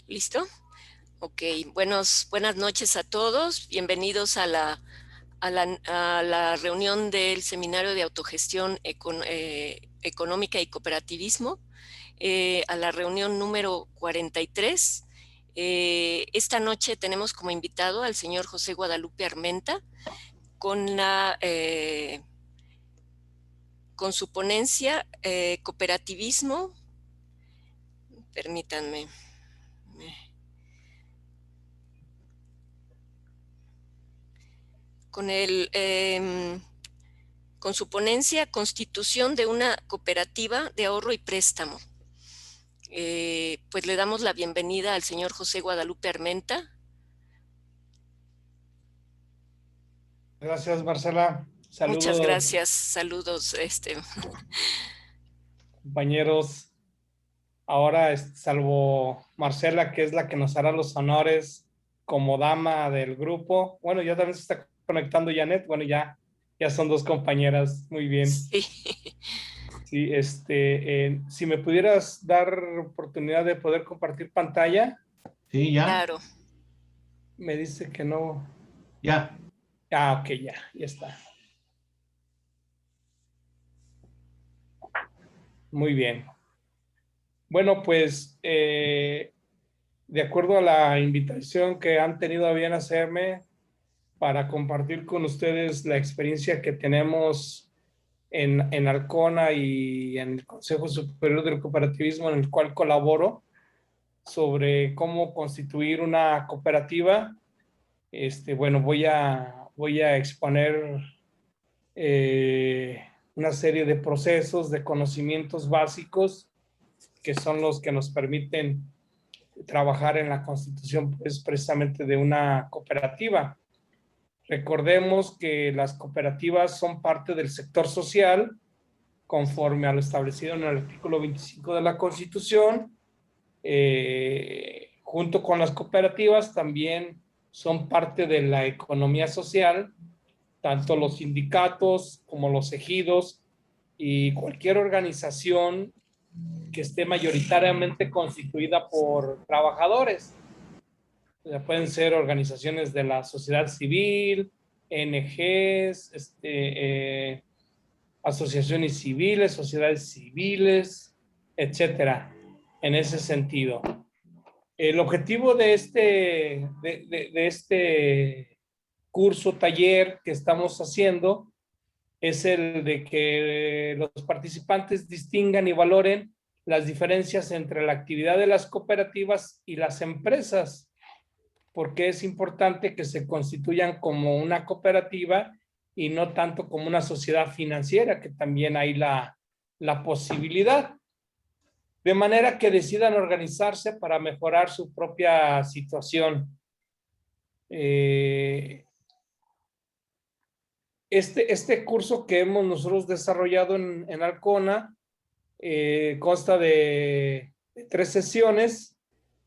¿Listo? Ok, buenas noches a todos. Bienvenidos a la reunión del Seminario de Autogestión Económica y Cooperativismo, a la reunión número 43. Esta noche tenemos como invitado al señor José Guadalupe Armenta con su ponencia Cooperativismo. Permítanme. Con su ponencia Constitución de una cooperativa de ahorro y préstamo. Pues le damos la bienvenida al señor José Guadalupe Armenta. Gracias, Marcela. Muchas Saludos, gracias, saludos. compañeros. Ahora, salvo Marcela, que es la que nos hará los honores como dama del grupo. Bueno, ya también se está conectando Janet. Bueno, ya son dos compañeras. Muy bien. Sí, Sí, si me pudieras dar oportunidad de poder compartir pantalla, Sí, ya, claro. me dice que no. ya. Ah, ok, ya está. Muy bien. Bueno, pues de acuerdo a la invitación que han tenido a bien hacerme para compartir con ustedes la experiencia que tenemos en Alcona y en el Consejo Superior del Cooperativismo, en el cual colaboro, sobre cómo constituir una cooperativa. Bueno, voy a exponer una serie de procesos, de conocimientos básicos que son los que nos permiten trabajar en la constitución, pues, precisamente de una cooperativa. Recordemos que las cooperativas son parte del sector social, conforme a lo establecido en el artículo 25 de la Constitución. Junto con las cooperativas también son parte de la economía social, tanto los sindicatos como los ejidos y cualquier organización que esté mayoritariamente constituida por trabajadores. O sea, pueden ser organizaciones de la sociedad civil, ONGs, asociaciones civiles, sociedades civiles, etcétera, en ese sentido. El objetivo de este curso, taller que estamos haciendo es el de que los participantes distingan y valoren las diferencias entre la actividad de las cooperativas y las empresas, porque es importante que se constituyan como una cooperativa y no tanto como una sociedad financiera, que también hay la posibilidad, de manera que decidan organizarse para mejorar su propia situación. Este curso que hemos nosotros desarrollado en Alcona consta de 3 sesiones.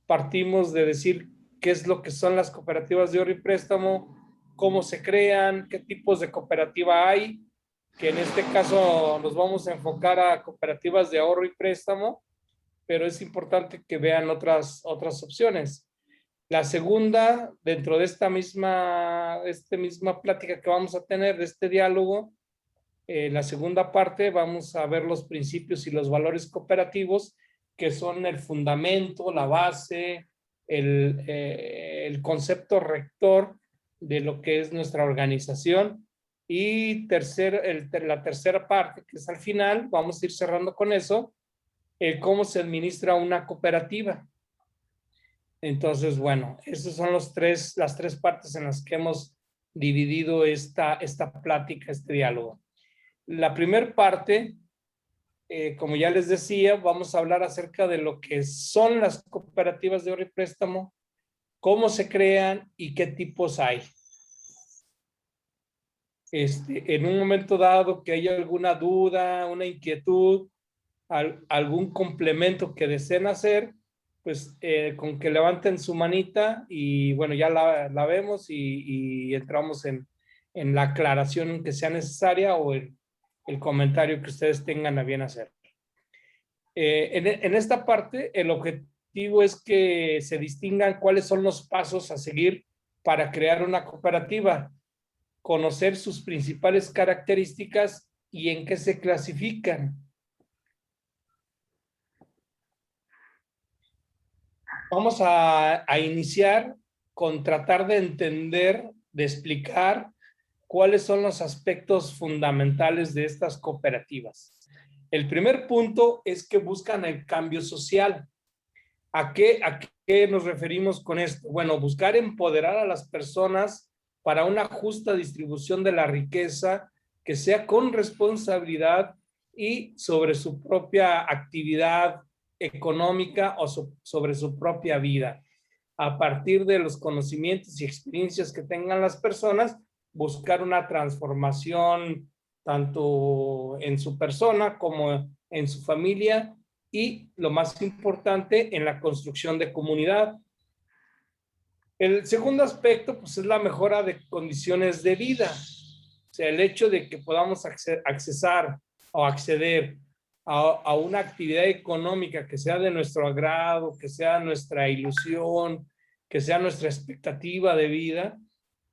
Partimos de decir qué es lo que son las cooperativas de ahorro y préstamo, cómo se crean, qué tipos de cooperativa hay, que en este caso nos vamos a enfocar a cooperativas de ahorro y préstamo, pero es importante que vean otras opciones. La segunda, dentro de esta misma plática que vamos a tener, de este diálogo, la segunda parte vamos a ver los principios y los valores cooperativos, que son el fundamento, la base, el concepto rector de lo que es nuestra organización. Y la tercera parte, que es al final, vamos a ir cerrando con eso, cómo se administra una cooperativa. Entonces, bueno, esas son las tres partes en las que hemos dividido esta plática, este diálogo. La primera parte, como ya les decía, vamos a hablar acerca de lo que son las cooperativas de ahorro y préstamo, cómo se crean y qué tipos hay. En un momento dado que haya alguna duda, una inquietud, algún complemento que deseen hacer, pues con que levanten su manita y bueno, ya la vemos y entramos en la aclaración que sea necesaria o el comentario que ustedes tengan a bien hacer. En esta parte, el objetivo objetivo es que se distingan cuáles son los pasos a seguir para crear una cooperativa, conocer sus principales características y en qué se clasifican. Vamos a iniciar con tratar de entender, de explicar cuáles son los aspectos fundamentales de estas cooperativas. El primer punto es que buscan el cambio social. ¿A qué nos referimos con esto? Bueno, buscar empoderar a las personas para una justa distribución de la riqueza que sea con responsabilidad y sobre su propia actividad económica o sobre su propia vida. A partir de los conocimientos y experiencias que tengan las personas, buscar una transformación tanto en su persona como en su familia y, lo más importante, en la construcción de comunidad. El segundo aspecto, pues, es la mejora de condiciones de vida. O sea, el hecho de que podamos accesar o acceder a una actividad económica que sea de nuestro agrado, que sea nuestra ilusión, que sea nuestra expectativa de vida,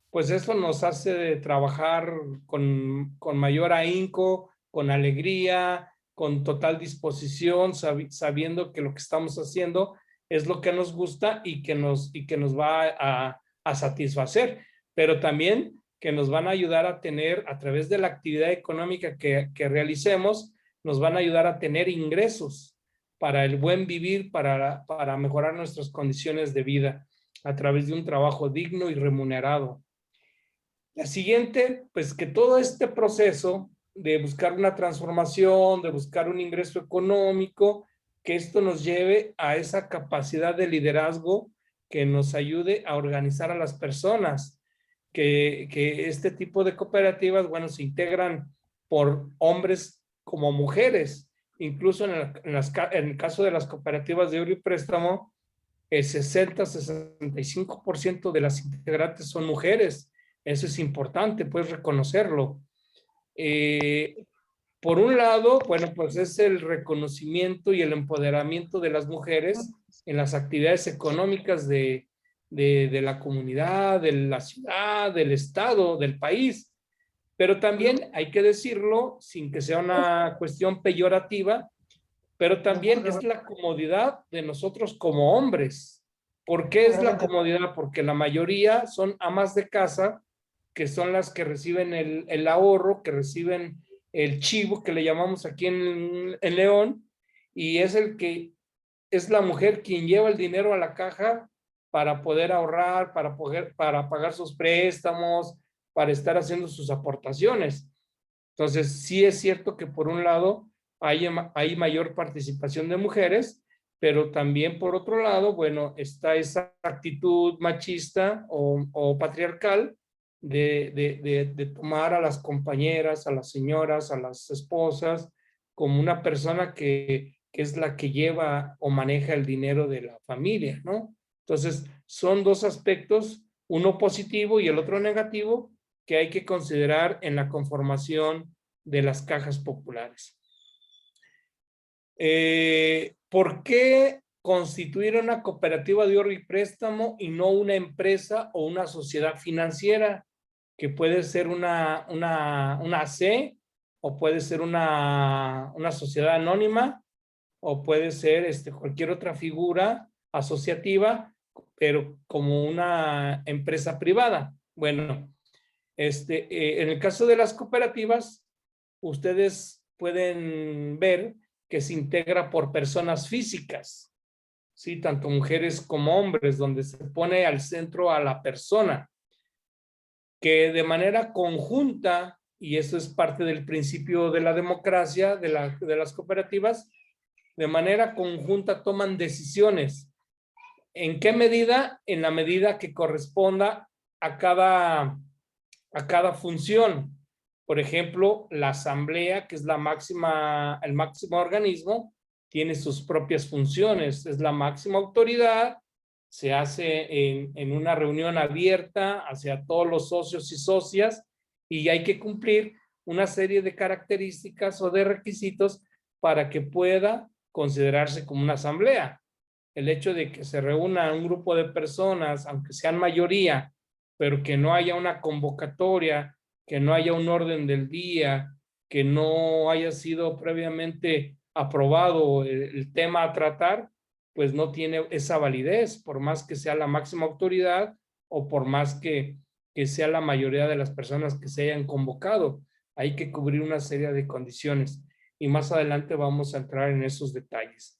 pues eso nos hace trabajar con mayor ahínco, con alegría, con total disposición, sabiendo que lo que estamos haciendo es lo que nos gusta y que nos va a satisfacer, pero también que nos van a ayudar a tener, a través de la actividad económica que realicemos, nos van a ayudar a tener ingresos para el buen vivir, para mejorar nuestras condiciones de vida a través de un trabajo digno y remunerado. La siguiente, pues que todo este proceso de buscar una transformación, de buscar un ingreso económico, que esto nos lleve a esa capacidad de liderazgo que nos ayude a organizar a las personas, que este tipo de cooperativas, bueno, se integran por hombres como mujeres. Incluso en el caso de las cooperativas de ahorro y préstamo, el 60-65% de las integrantes son mujeres. Eso es importante, puedes reconocerlo. Por un lado, bueno, pues es el reconocimiento y el empoderamiento de las mujeres en las actividades económicas de la comunidad, de la ciudad, del estado, del país. Pero también hay que decirlo sin que sea una cuestión peyorativa, pero también es la comodidad de nosotros como hombres. ¿Por qué es la comodidad? Porque la mayoría son amas de casa, que son las que reciben el ahorro, que reciben el chivo, que le llamamos aquí en León, y es la mujer quien lleva el dinero a la caja para poder ahorrar, para pagar sus préstamos, para estar haciendo sus aportaciones. Entonces, sí es cierto que por un lado hay mayor participación de mujeres, pero también por otro lado, bueno, está esa actitud machista o patriarcal de tomar a las compañeras, a las señoras, a las esposas, como una persona que es la que lleva o maneja el dinero de la familia, ¿no? Entonces, son dos aspectos, uno positivo y el otro negativo, que hay que considerar en la conformación de las cajas populares. ¿Por qué constituir una cooperativa de ahorro y préstamo y no una empresa o una sociedad financiera? Que puede ser una AC, o puede ser una sociedad anónima, o puede ser cualquier otra figura asociativa, pero como una empresa privada. Bueno, en el caso de las cooperativas, ustedes pueden ver que se integra por personas físicas, ¿sí? Tanto mujeres como hombres, donde se pone al centro a la persona, que de manera conjunta, y eso es parte del principio de la democracia, de las cooperativas, de manera conjunta toman decisiones. ¿En qué medida? En la medida que corresponda a cada función. Por ejemplo, la asamblea, que es el máximo organismo, tiene sus propias funciones, es la máxima autoridad, se hace en una reunión abierta hacia todos los socios y socias, y hay que cumplir una serie de características o de requisitos para que pueda considerarse como una asamblea. el hecho de que se reúna un grupo de personas, aunque sean mayoría, pero que no haya una convocatoria, que no haya un orden del día, que no haya sido previamente aprobado el tema a tratar, pues no tiene esa validez, por más que sea la máxima autoridad o por más que sea la mayoría de las personas que se hayan convocado. Hay que cubrir una serie de condiciones y más adelante vamos a entrar en esos detalles.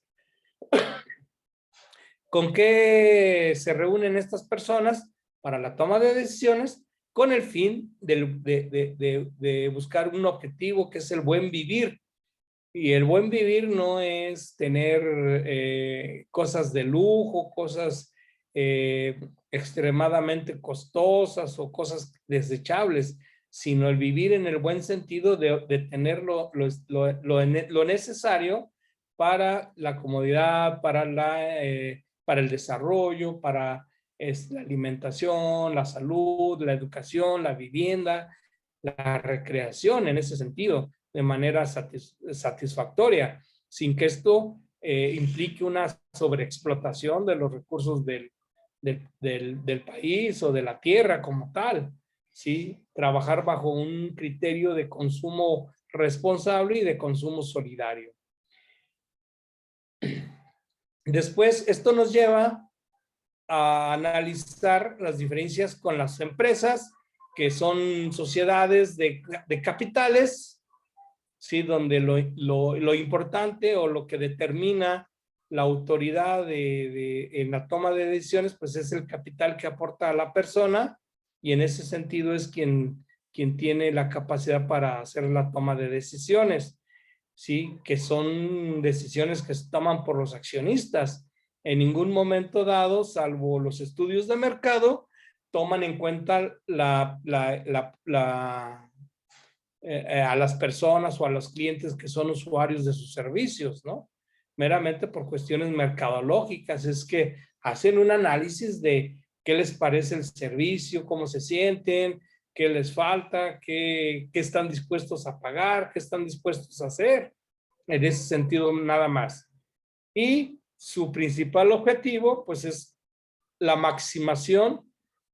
¿Con qué se reúnen estas personas? Para la toma de decisiones, con el fin de buscar un objetivo que es el buen vivir. Y el buen vivir no es tener cosas de lujo, cosas extremadamente costosas o cosas desechables, sino el vivir en el buen sentido de tener lo necesario para la comodidad, para el desarrollo, para la alimentación, la salud, la educación, la vivienda, la recreación en ese sentido, de manera satisfactoria, sin que esto implique una sobreexplotación de los recursos del país o de la tierra como tal, ¿sí? Trabajar bajo un criterio de consumo responsable y de consumo solidario. Después, esto nos lleva a analizar las diferencias con las empresas, que son sociedades de capitales, ¿sí? Donde lo importante o lo que determina la autoridad en la toma de decisiones, pues es el capital que aporta a la persona, y en ese sentido es quien tiene la capacidad para hacer la toma de decisiones, ¿sí? Que son decisiones que se toman por los accionistas. En ningún momento dado, salvo los estudios de mercado, toman en cuenta a las personas o a los clientes que son usuarios de sus servicios, ¿no? Meramente por cuestiones mercadológicas, es que hacen un análisis de qué les parece el servicio, cómo se sienten, qué les falta, qué están dispuestos a pagar, qué están dispuestos a hacer. En ese sentido, nada más. Y su principal objetivo, pues, es la maximación,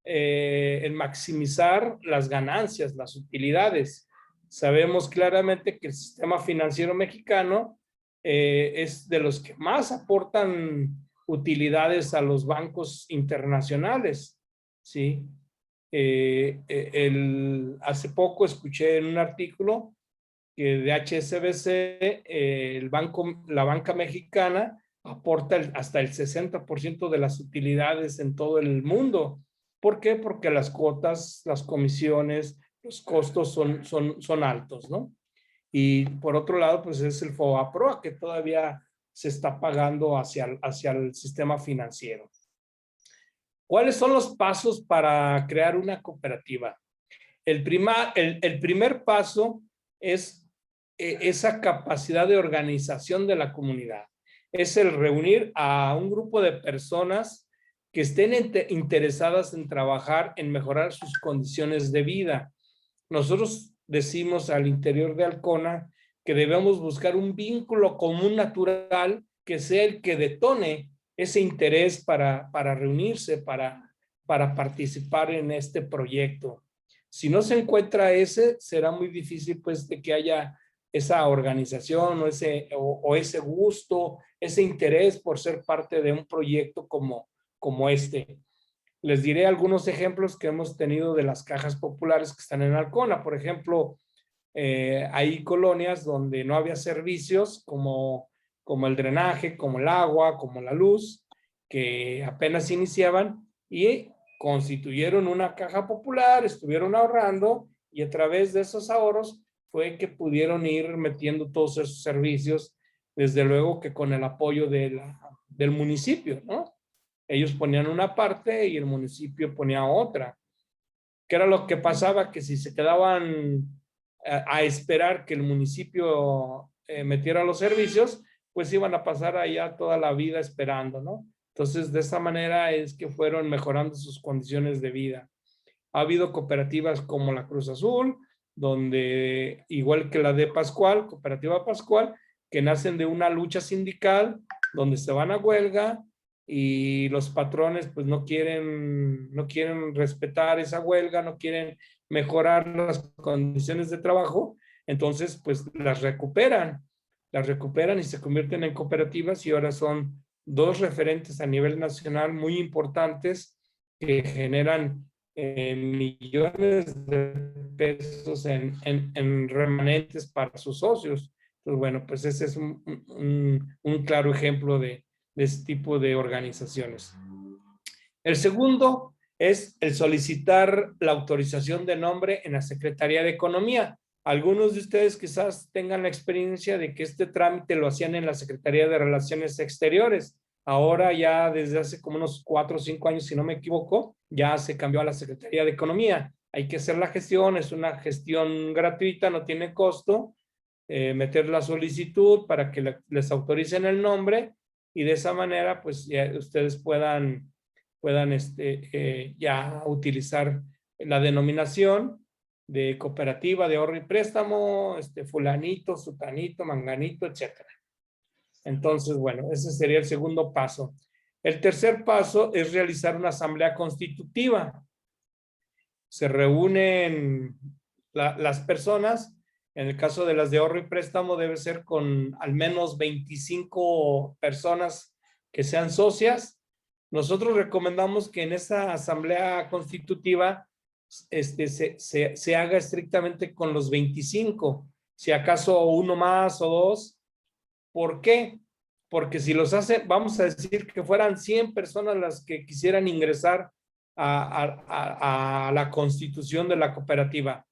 el maximizar las ganancias, las utilidades. Sabemos claramente que el sistema financiero mexicano es de los que más aportan utilidades a los bancos internacionales, ¿sí? Hace poco escuché en un artículo que de HSBC, la banca mexicana aporta hasta el 60% de las utilidades en todo el mundo. ¿Por qué? Porque las cuotas, las comisiones, los costos son altos, ¿no? Y por otro lado, pues es el FOBAPROA que todavía se está pagando hacia el sistema financiero. ¿Cuáles son los pasos para crear una cooperativa? El primer paso es esa capacidad de organización de la comunidad. Es el reunir a un grupo de personas que estén interesadas en trabajar en mejorar sus condiciones de vida. Nosotros decimos al interior de Alcona que debemos buscar un vínculo común natural que sea el que detone ese interés para reunirse, para participar en este proyecto. Si no se encuentra ese, será muy difícil pues de que haya esa organización o ese gusto, ese interés por ser parte de un proyecto como este. Les diré algunos ejemplos que hemos tenido de las cajas populares que están en Alcona. Por ejemplo, hay colonias donde no había servicios como el drenaje, como el agua, como la luz, que apenas iniciaban y constituyeron una caja popular, estuvieron ahorrando y a través de esos ahorros fue que pudieron ir metiendo todos esos servicios, desde luego que con el apoyo del municipio, ¿no? Ellos ponían una parte y el municipio ponía otra. ¿Qué era lo que pasaba? Que si se quedaban a esperar que el municipio metiera los servicios, pues iban a pasar allá toda la vida esperando, ¿no? Entonces, de esa manera es que fueron mejorando sus condiciones de vida. Ha habido cooperativas como la Cruz Azul, donde, igual que la de Pascual, Cooperativa Pascual, que nacen de una lucha sindical, donde se van a huelga y los patrones pues no quieren respetar esa huelga, no quieren mejorar las condiciones de trabajo, entonces pues las recuperan y se convierten en cooperativas y ahora son dos referentes a nivel nacional muy importantes que generan millones de pesos en remanentes para sus socios. Entonces, bueno, pues ese es un claro ejemplo de este tipo de organizaciones. El segundo es el solicitar la autorización de nombre en la Secretaría de Economía. Algunos de ustedes quizás tengan la experiencia de que este trámite lo hacían en la Secretaría de Relaciones Exteriores. Ahora ya desde hace como unos 4 o 5 años, si no me equivoco, ya se cambió a la Secretaría de Economía. Hay que hacer la gestión, es una gestión gratuita, no tiene costo, meter la solicitud para que les autoricen el nombre y de esa manera pues ya ustedes puedan ya utilizar la denominación de cooperativa de ahorro y préstamo, fulanito, sutanito, manganito, etcétera. Entonces, bueno, ese sería el segundo paso. El tercer paso es realizar una asamblea constitutiva. Se reúnen las personas, en el caso de las de ahorro y préstamo debe ser con al menos 25 personas que sean socias. Nosotros recomendamos que en esa asamblea constitutiva se haga estrictamente con los 25, si acaso uno más o dos. ¿Por qué? Porque si los hace, vamos a decir que fueran 100 personas las que quisieran ingresar a la constitución de la cooperativa,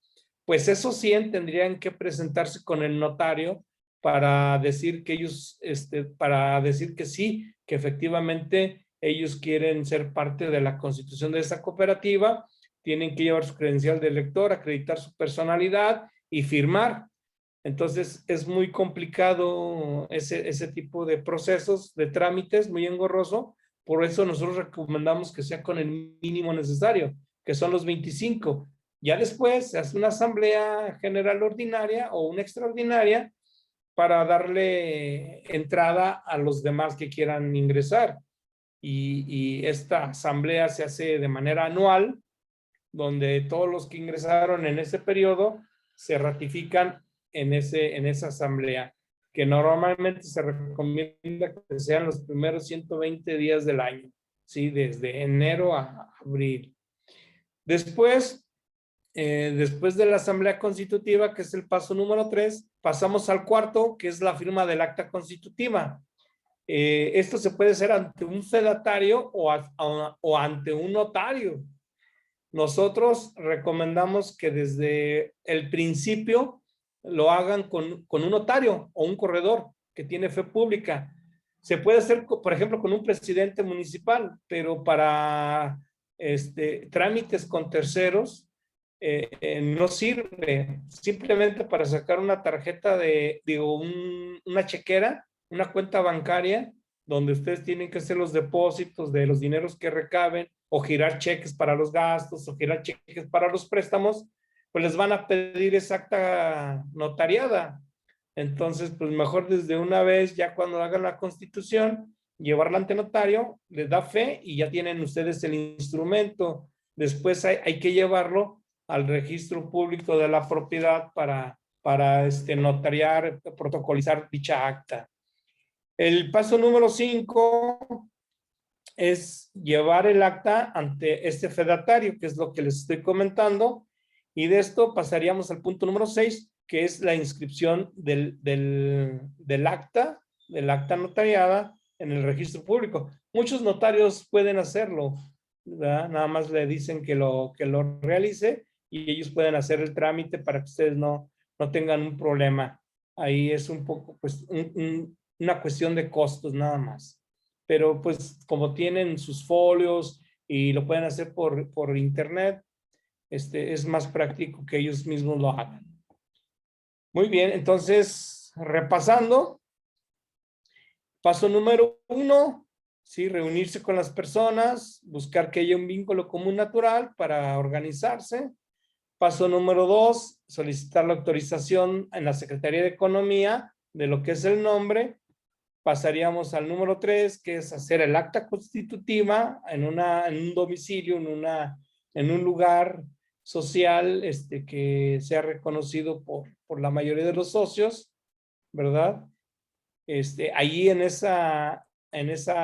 pues esos 100 tendrían que presentarse con el notario para decir que ellos, para decir que sí, que efectivamente ellos quieren ser parte de la constitución de esa cooperativa, tienen que llevar su credencial de elector, acreditar su personalidad y firmar. Entonces es muy complicado ese tipo de procesos, de trámites, muy engorroso. Por eso nosotros recomendamos que sea con el mínimo necesario, que son los 25. Ya después se hace una asamblea general ordinaria o una extraordinaria para darle entrada a los demás que quieran ingresar. Y esta asamblea se hace de manera anual, donde todos los que ingresaron en ese periodo se ratifican en esa asamblea, que normalmente se recomienda que sean los primeros 120 días del año, ¿sí? Desde enero a abril. Después de la asamblea constitutiva, que es el paso número 3, pasamos al cuarto, que es la firma del acta constitutiva. Esto se puede hacer ante un fedatario o ante un notario. Nosotros recomendamos que desde el principio lo hagan con un notario o un corredor que tiene fe pública. Se puede hacer, por ejemplo, con un presidente municipal, pero para trámites con terceros no sirve. Simplemente para sacar una tarjeta una chequera, una cuenta bancaria, donde ustedes tienen que hacer los depósitos de los dineros que recaben, o girar cheques para los gastos, o girar cheques para los préstamos, pues les van a pedir esa acta notariada. Entonces, pues mejor desde una vez, ya cuando hagan la constitución, llevarla ante notario, les da fe y ya tienen ustedes el instrumento. Después hay que llevarlo al registro público de la propiedad para notariar, protocolizar dicha acta. El paso número 5 es llevar el acta ante este fedatario, que es lo que les estoy comentando, y de esto pasaríamos al punto número 6, que es la inscripción del acta notariada en el registro público. Muchos notarios pueden hacerlo, ¿verdad? Nada más le dicen que lo realice y ellos pueden hacer el trámite para que ustedes no tengan un problema. Ahí es un poco, pues, una cuestión de costos nada más. Pero pues como tienen sus folios y lo pueden hacer por internet, es más práctico que ellos mismos lo hagan. Muy bien, entonces repasando, paso número 1, ¿sí? Reunirse con las personas, buscar que haya un vínculo común natural para organizarse. Paso número 2, solicitar la autorización en la Secretaría de Economía de lo que es el nombre. pasaríamos al número 3, que es hacer el acta constitutiva en un domicilio, en un lugar social que sea reconocido por la mayoría de los socios, ¿verdad? Ahí en esa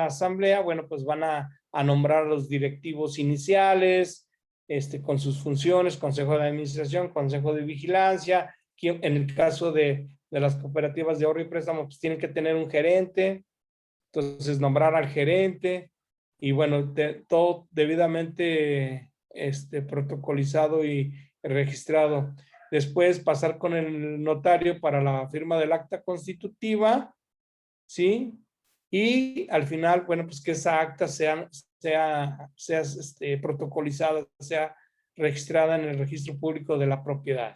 asamblea, bueno, pues van a nombrar a los directivos iniciales, con sus funciones, consejo de administración, consejo de vigilancia. En el caso de las cooperativas de ahorro y préstamo, pues tienen que tener un gerente, entonces nombrar al gerente, y bueno, todo debidamente protocolizado y registrado. Después pasar con el notario para la firma del acta constitutiva, ¿sí? Y al final, bueno, pues que esa acta sea protocolizada, sea registrada en el registro público de la propiedad.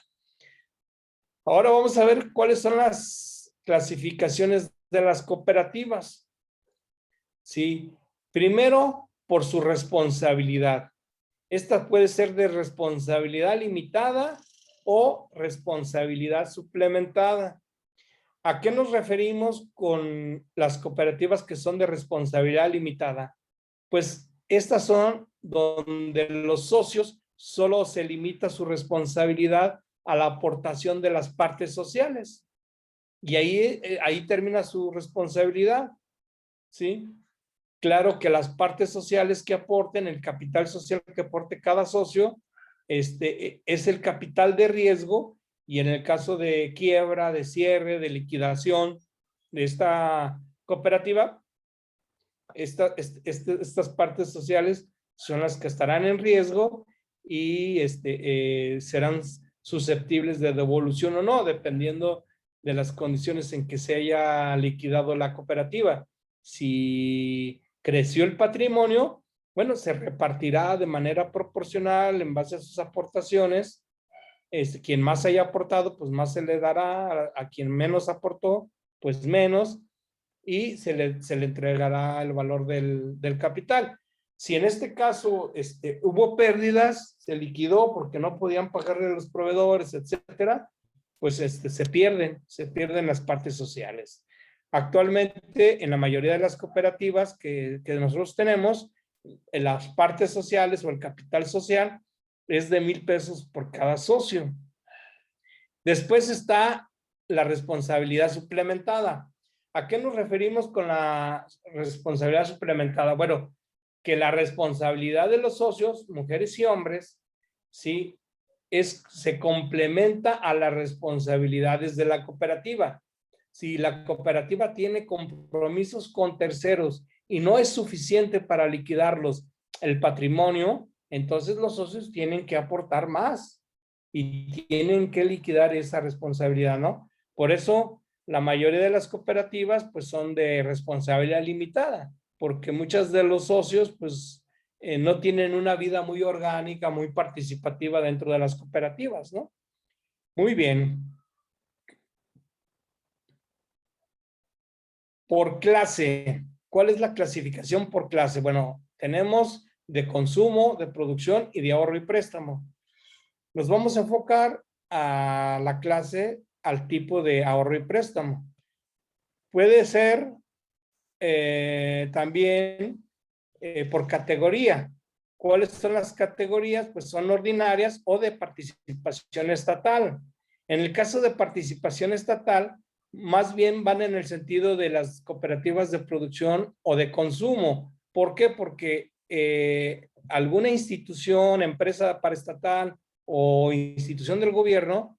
Ahora vamos a ver cuáles son las clasificaciones de las cooperativas. Sí, primero, por su responsabilidad. Esta puede ser de responsabilidad limitada o responsabilidad suplementada. ¿A qué nos referimos con las cooperativas que son de responsabilidad limitada? Pues estas son donde los socios solo se limita su responsabilidad a la aportación de las partes sociales. Y ahí termina su responsabilidad, ¿sí? Claro que las partes sociales que aporten, el capital social que aporte cada socio, es el capital de riesgo, y en el caso de quiebra, de cierre, de liquidación de esta cooperativa, estas partes sociales son las que estarán en riesgo y serán susceptibles de devolución o no, dependiendo de las condiciones en que se haya liquidado la cooperativa. Si creció el patrimonio, bueno, se repartirá de manera proporcional en base a sus aportaciones. Quien más haya aportado, pues más se le dará; a quien menos aportó, pues menos, y se le entregará el valor del capital. Si en este caso hubo pérdidas, se liquidó porque no podían pagarle a los proveedores, etcétera, pues se pierden las partes sociales. Actualmente, en la mayoría de las cooperativas que nosotros tenemos, en las partes sociales o el capital social es de 1,000 pesos por cada socio. Después está la responsabilidad suplementada. ¿A qué nos referimos con la responsabilidad suplementada? Bueno, que la responsabilidad de los socios, mujeres y hombres, ¿sí?, se complementa a las responsabilidades de la cooperativa. Si la cooperativa tiene compromisos con terceros y no es suficiente para liquidarlos el patrimonio, entonces los socios tienen que aportar más y tienen que liquidar esa responsabilidad, ¿no? Por eso la mayoría de las cooperativas pues son de responsabilidad limitada, porque muchos de los socios pues no tienen una vida muy orgánica, muy participativa dentro de las cooperativas, ¿no? Muy bien. Por clase, ¿cuál es la clasificación por clase? Bueno, tenemos de consumo, de producción y de ahorro y préstamo. Nos vamos a enfocar a la clase, al tipo de ahorro y préstamo. Puede ser también por categoría. ¿Cuáles son las categorías? Pues son ordinarias o de participación estatal. En el caso de participación estatal, más bien van en el sentido de las cooperativas de producción o de consumo. ¿Por qué? Porque alguna institución, empresa paraestatal o institución del gobierno,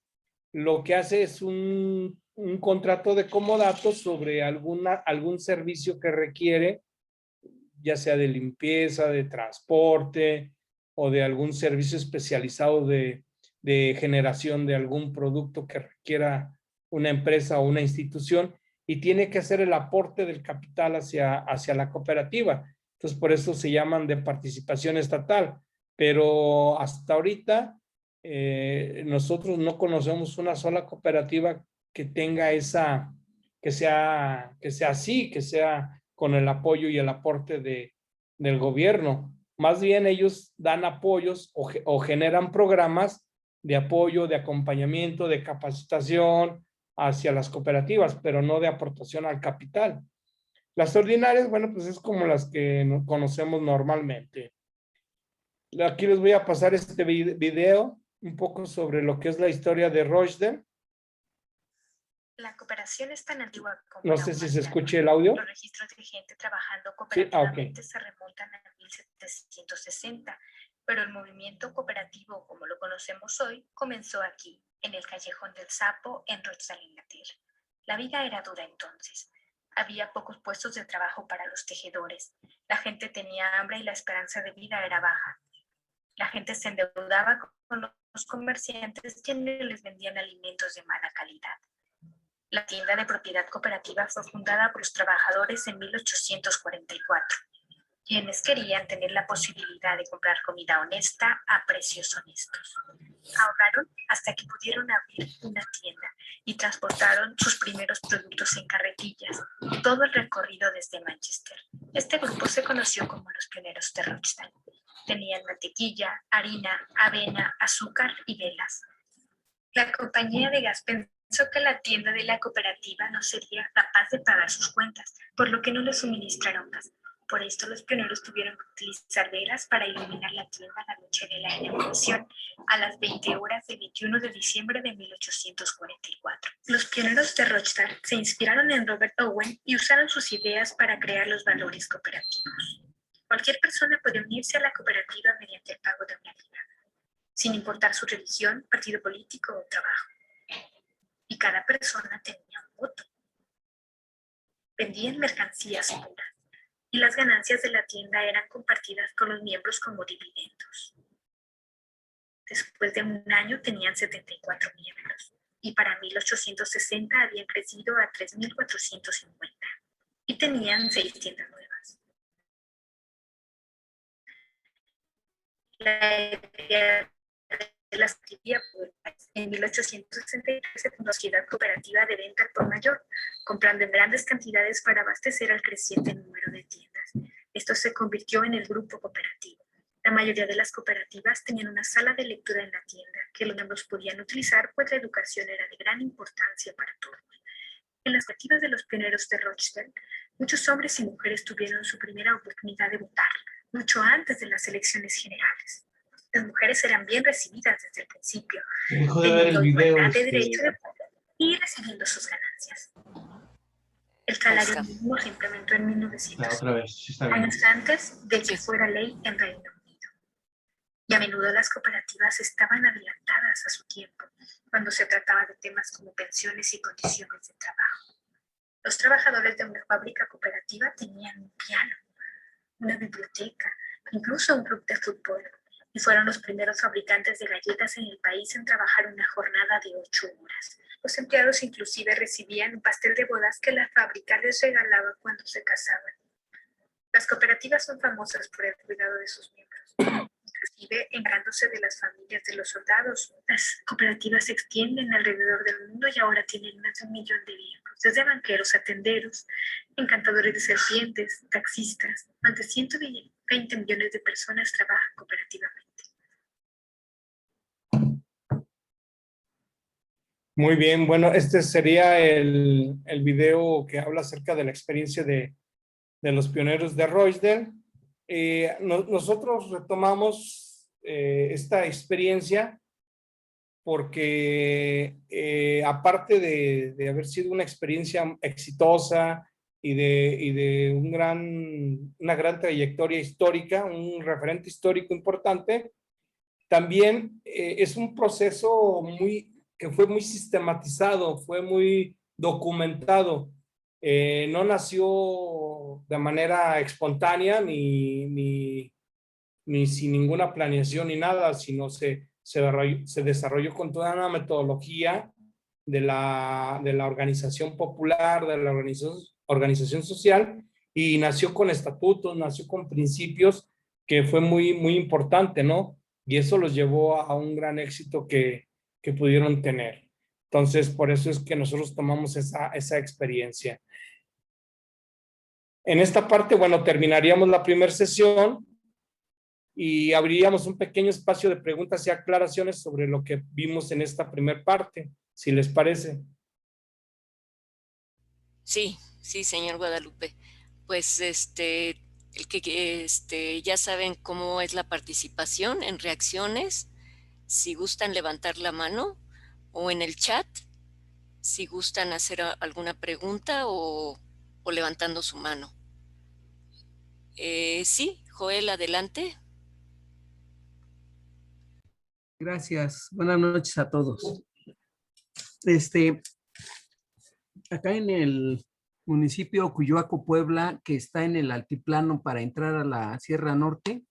lo que hace es un contrato de comodato sobre algún servicio que requiere, ya sea de limpieza, de transporte o de algún servicio especializado de generación de algún producto que requiera una empresa o una institución, y tiene que hacer el aporte del capital hacia la cooperativa. Entonces, por eso se llaman de participación estatal. Pero hasta ahorita nosotros no conocemos una sola cooperativa que tenga que sea así, que sea con el apoyo y el aporte del gobierno. Más bien ellos dan apoyos o generan programas de apoyo, de acompañamiento, de capacitación hacia las cooperativas, pero no de aportación al capital. Las ordinarias, bueno, pues es como las que conocemos normalmente. Aquí les voy a pasar este video un poco sobre lo que es la historia de Rochdale. La cooperación es tan antigua como No la sé si se humanidad. escuche el audio. Los registros de gente trabajando Sí, cooperativamente se remontan a 1760, pero el movimiento cooperativo, como lo conocemos hoy, comenzó aquí, en el Callejón del Sapo, en Rochdale, Inglaterra. La vida era dura entonces. Había pocos puestos de trabajo para los tejedores. La gente tenía hambre y la esperanza de vida era baja. La gente se endeudaba con los comerciantes quienes les vendían alimentos de mala calidad. La tienda de propiedad cooperativa fue fundada por los trabajadores en 1844, quienes querían tener la posibilidad de comprar comida honesta a precios honestos. Ahorraron hasta que pudieron abrir una tienda y transportaron sus primeros productos en carretillas, todo el recorrido desde Manchester. Este grupo se conoció como los pioneros de Rochdale. Tenían mantequilla, harina, avena, azúcar y velas. La compañía de gas pensó que la tienda de la cooperativa no sería capaz de pagar sus cuentas, por lo que no le suministraron gas. Por esto los pioneros tuvieron que utilizar velas para iluminar la tienda la noche de la inauguración, a las 20 horas del 21 de diciembre de 1844. Los pioneros de Rochdale se inspiraron en Robert Owen y usaron sus ideas para crear los valores cooperativos. Cualquier persona puede unirse a la cooperativa mediante el pago de una libra, sin importar su religión, partido político o trabajo. Y cada persona tenía un voto. Vendían mercancías puras y las ganancias de la tienda eran compartidas con los miembros como dividendos. Después de un año tenían 74 miembros y para 1860 habían crecido a 3.450 y tenían 6 tiendas nuevas. La idea de la escribía en 1863 se fundó la Sociedad Cooperativa de Venta al por mayor, comprando en grandes cantidades para abastecer al creciente número de tiendas. Esto se convirtió en el grupo cooperativo. La mayoría de las cooperativas tenían una sala de lectura en la tienda que los miembros podían utilizar, pues la educación era de gran importancia para todos. En las cooperativas de los pioneros de Rochdale, muchos hombres y mujeres tuvieron su primera oportunidad de votar, mucho antes de las elecciones generales. Las mujeres eran bien recibidas desde el principio, Dejo de ver el teniendo video. igualdad de derecho de voto y recibiendo sus ganancias. El salario mínimo se implementó en 1900, Otra vez, sí está bien. años antes de que fuera ley en Reino Unido. Y a menudo las cooperativas estaban adelantadas a su tiempo, cuando se trataba de temas como pensiones y condiciones de trabajo. Los trabajadores de una fábrica cooperativa tenían un piano, una biblioteca, incluso un club de fútbol, y fueron los primeros fabricantes de galletas en el país en trabajar una jornada de 8 horas. Los empleados inclusive recibían un pastel de bodas que la fábrica les regalaba cuando se casaban. Las cooperativas son famosas por el cuidado de sus miembros, inclusive encargándose de las familias de los soldados. Las cooperativas se extienden alrededor del mundo y ahora tienen más de 1 millón de miembros, desde banqueros a tenderos, encantadores de serpientes, taxistas. Más de 120 millones de personas trabajan cooperativamente. Muy bien, bueno, este sería el video que habla acerca de la experiencia de los pioneros de Rochdale. Nosotros retomamos esta experiencia porque aparte de haber sido una experiencia exitosa y de una gran trayectoria histórica, un referente histórico importante, también es un proceso que fue muy sistematizado, fue muy documentado. No nació de manera espontánea ni sin ninguna planeación ni nada, sino se desarrolló con toda una metodología de la organización popular, de la organización social, y nació con estatutos, nació con principios, que fue muy, muy importante, ¿no? Y eso los llevó a un gran éxito que pudieron tener. Entonces, por eso es que nosotros tomamos esa experiencia. En esta parte, bueno, terminaríamos la primera sesión y abriríamos un pequeño espacio de preguntas y aclaraciones sobre lo que vimos en esta primera parte, si les parece. Sí, sí, señor Guadalupe. pues ya saben cómo es la participación en reacciones, si gustan levantar la mano, o en el chat, si gustan hacer alguna pregunta o levantando su mano. Sí, Joel, adelante. Gracias. Buenas noches a todos. Acá en el municipio Cuyoaco, Puebla, que está en el altiplano para entrar a la Sierra Norte,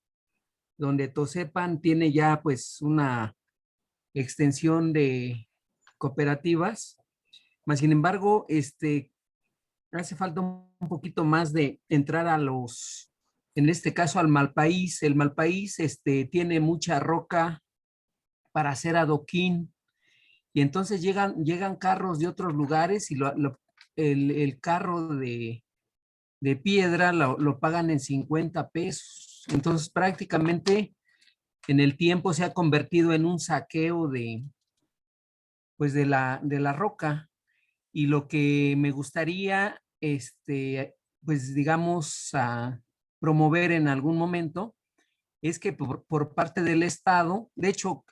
donde Tosepan tiene ya pues una extensión de cooperativas, mas sin embargo, hace falta un poquito más de entrar a los, en este caso al Malpaís. El Malpaís tiene mucha roca para hacer adoquín, y entonces llegan carros de otros lugares y el carro de piedra lo pagan en 50 pesos. Entonces prácticamente en el tiempo se ha convertido en un saqueo pues de la roca. Y lo que me gustaría, pues digamos, promover en algún momento es que por parte del Estado, de hecho,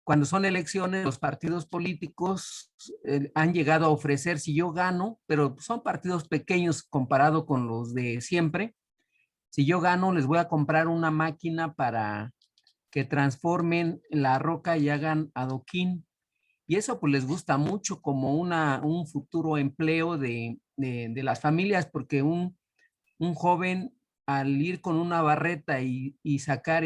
cuando son elecciones, los partidos políticos han llegado a ofrecer, si yo gano, pero son partidos pequeños comparado con los de siempre, si yo gano, les voy a comprar una máquina para que transformen la roca y hagan adoquín. Y eso pues les gusta mucho como un futuro empleo de las familias, porque un joven al ir con una barreta y sacar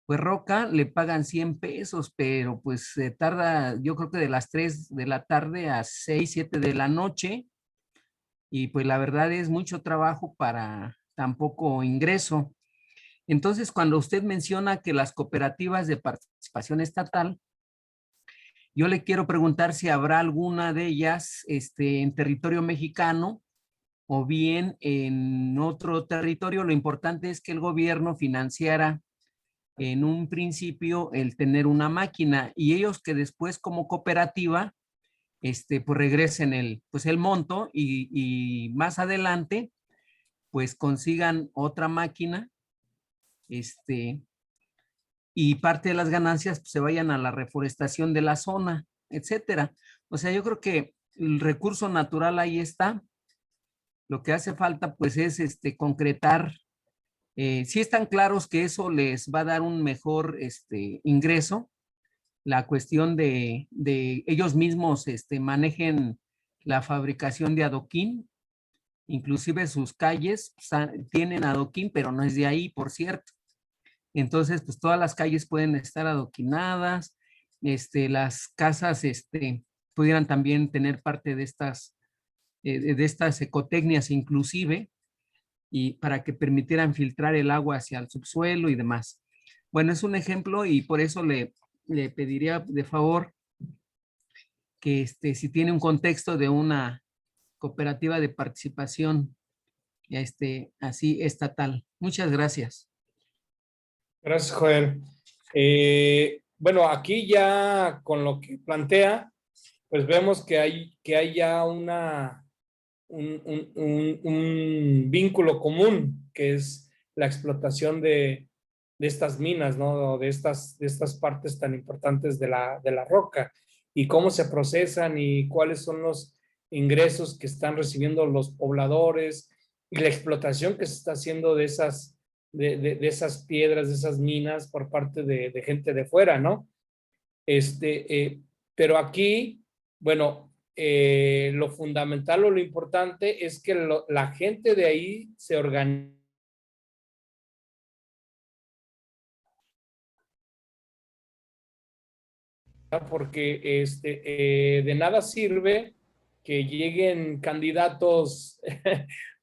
pues roca, le pagan 100 pesos, pero pues se tarda, yo creo que de las 3 de la tarde a 6, 7 de la noche, y pues la verdad es mucho trabajo para tan poco ingreso. Entonces, cuando usted menciona que las cooperativas de participación estatal, yo le quiero preguntar si habrá alguna de ellas en territorio mexicano o bien en otro territorio. Lo importante es que el gobierno financiara en un principio el tener una máquina, y ellos que después como cooperativa pues regresen pues el monto, y más adelante pues consigan otra máquina, y parte de las ganancias pues, se vayan a la reforestación de la zona, etcétera. O sea, yo creo que el recurso natural ahí está. Lo que hace falta pues es concretar. Sí están claros que eso les va a dar un mejor ingreso. La cuestión de ellos mismos manejen la fabricación de adoquín, inclusive sus calles tienen adoquín, pero no es de ahí, por cierto. Entonces, pues todas las calles pueden estar adoquinadas, las casas pudieran también tener parte de estas ecotecnias inclusive, y para que permitieran filtrar el agua hacia el subsuelo y demás. Bueno, es un ejemplo, y por eso le pediría de favor que si tiene un contexto de una cooperativa de participación así estatal. Muchas gracias. Gracias, Joel. Bueno, aquí ya con lo que plantea, pues vemos que hay ya un vínculo común, que es la explotación de estas minas, ¿no? De estas partes tan importantes de la roca, y cómo se procesan y cuáles son los ingresos que están recibiendo los pobladores, y la explotación que se está haciendo de esas piedras, de esas minas por parte de gente de fuera, ¿no? Pero aquí, bueno, lo fundamental o lo importante es que la gente de ahí se organiza, porque de nada sirve que lleguen candidatos,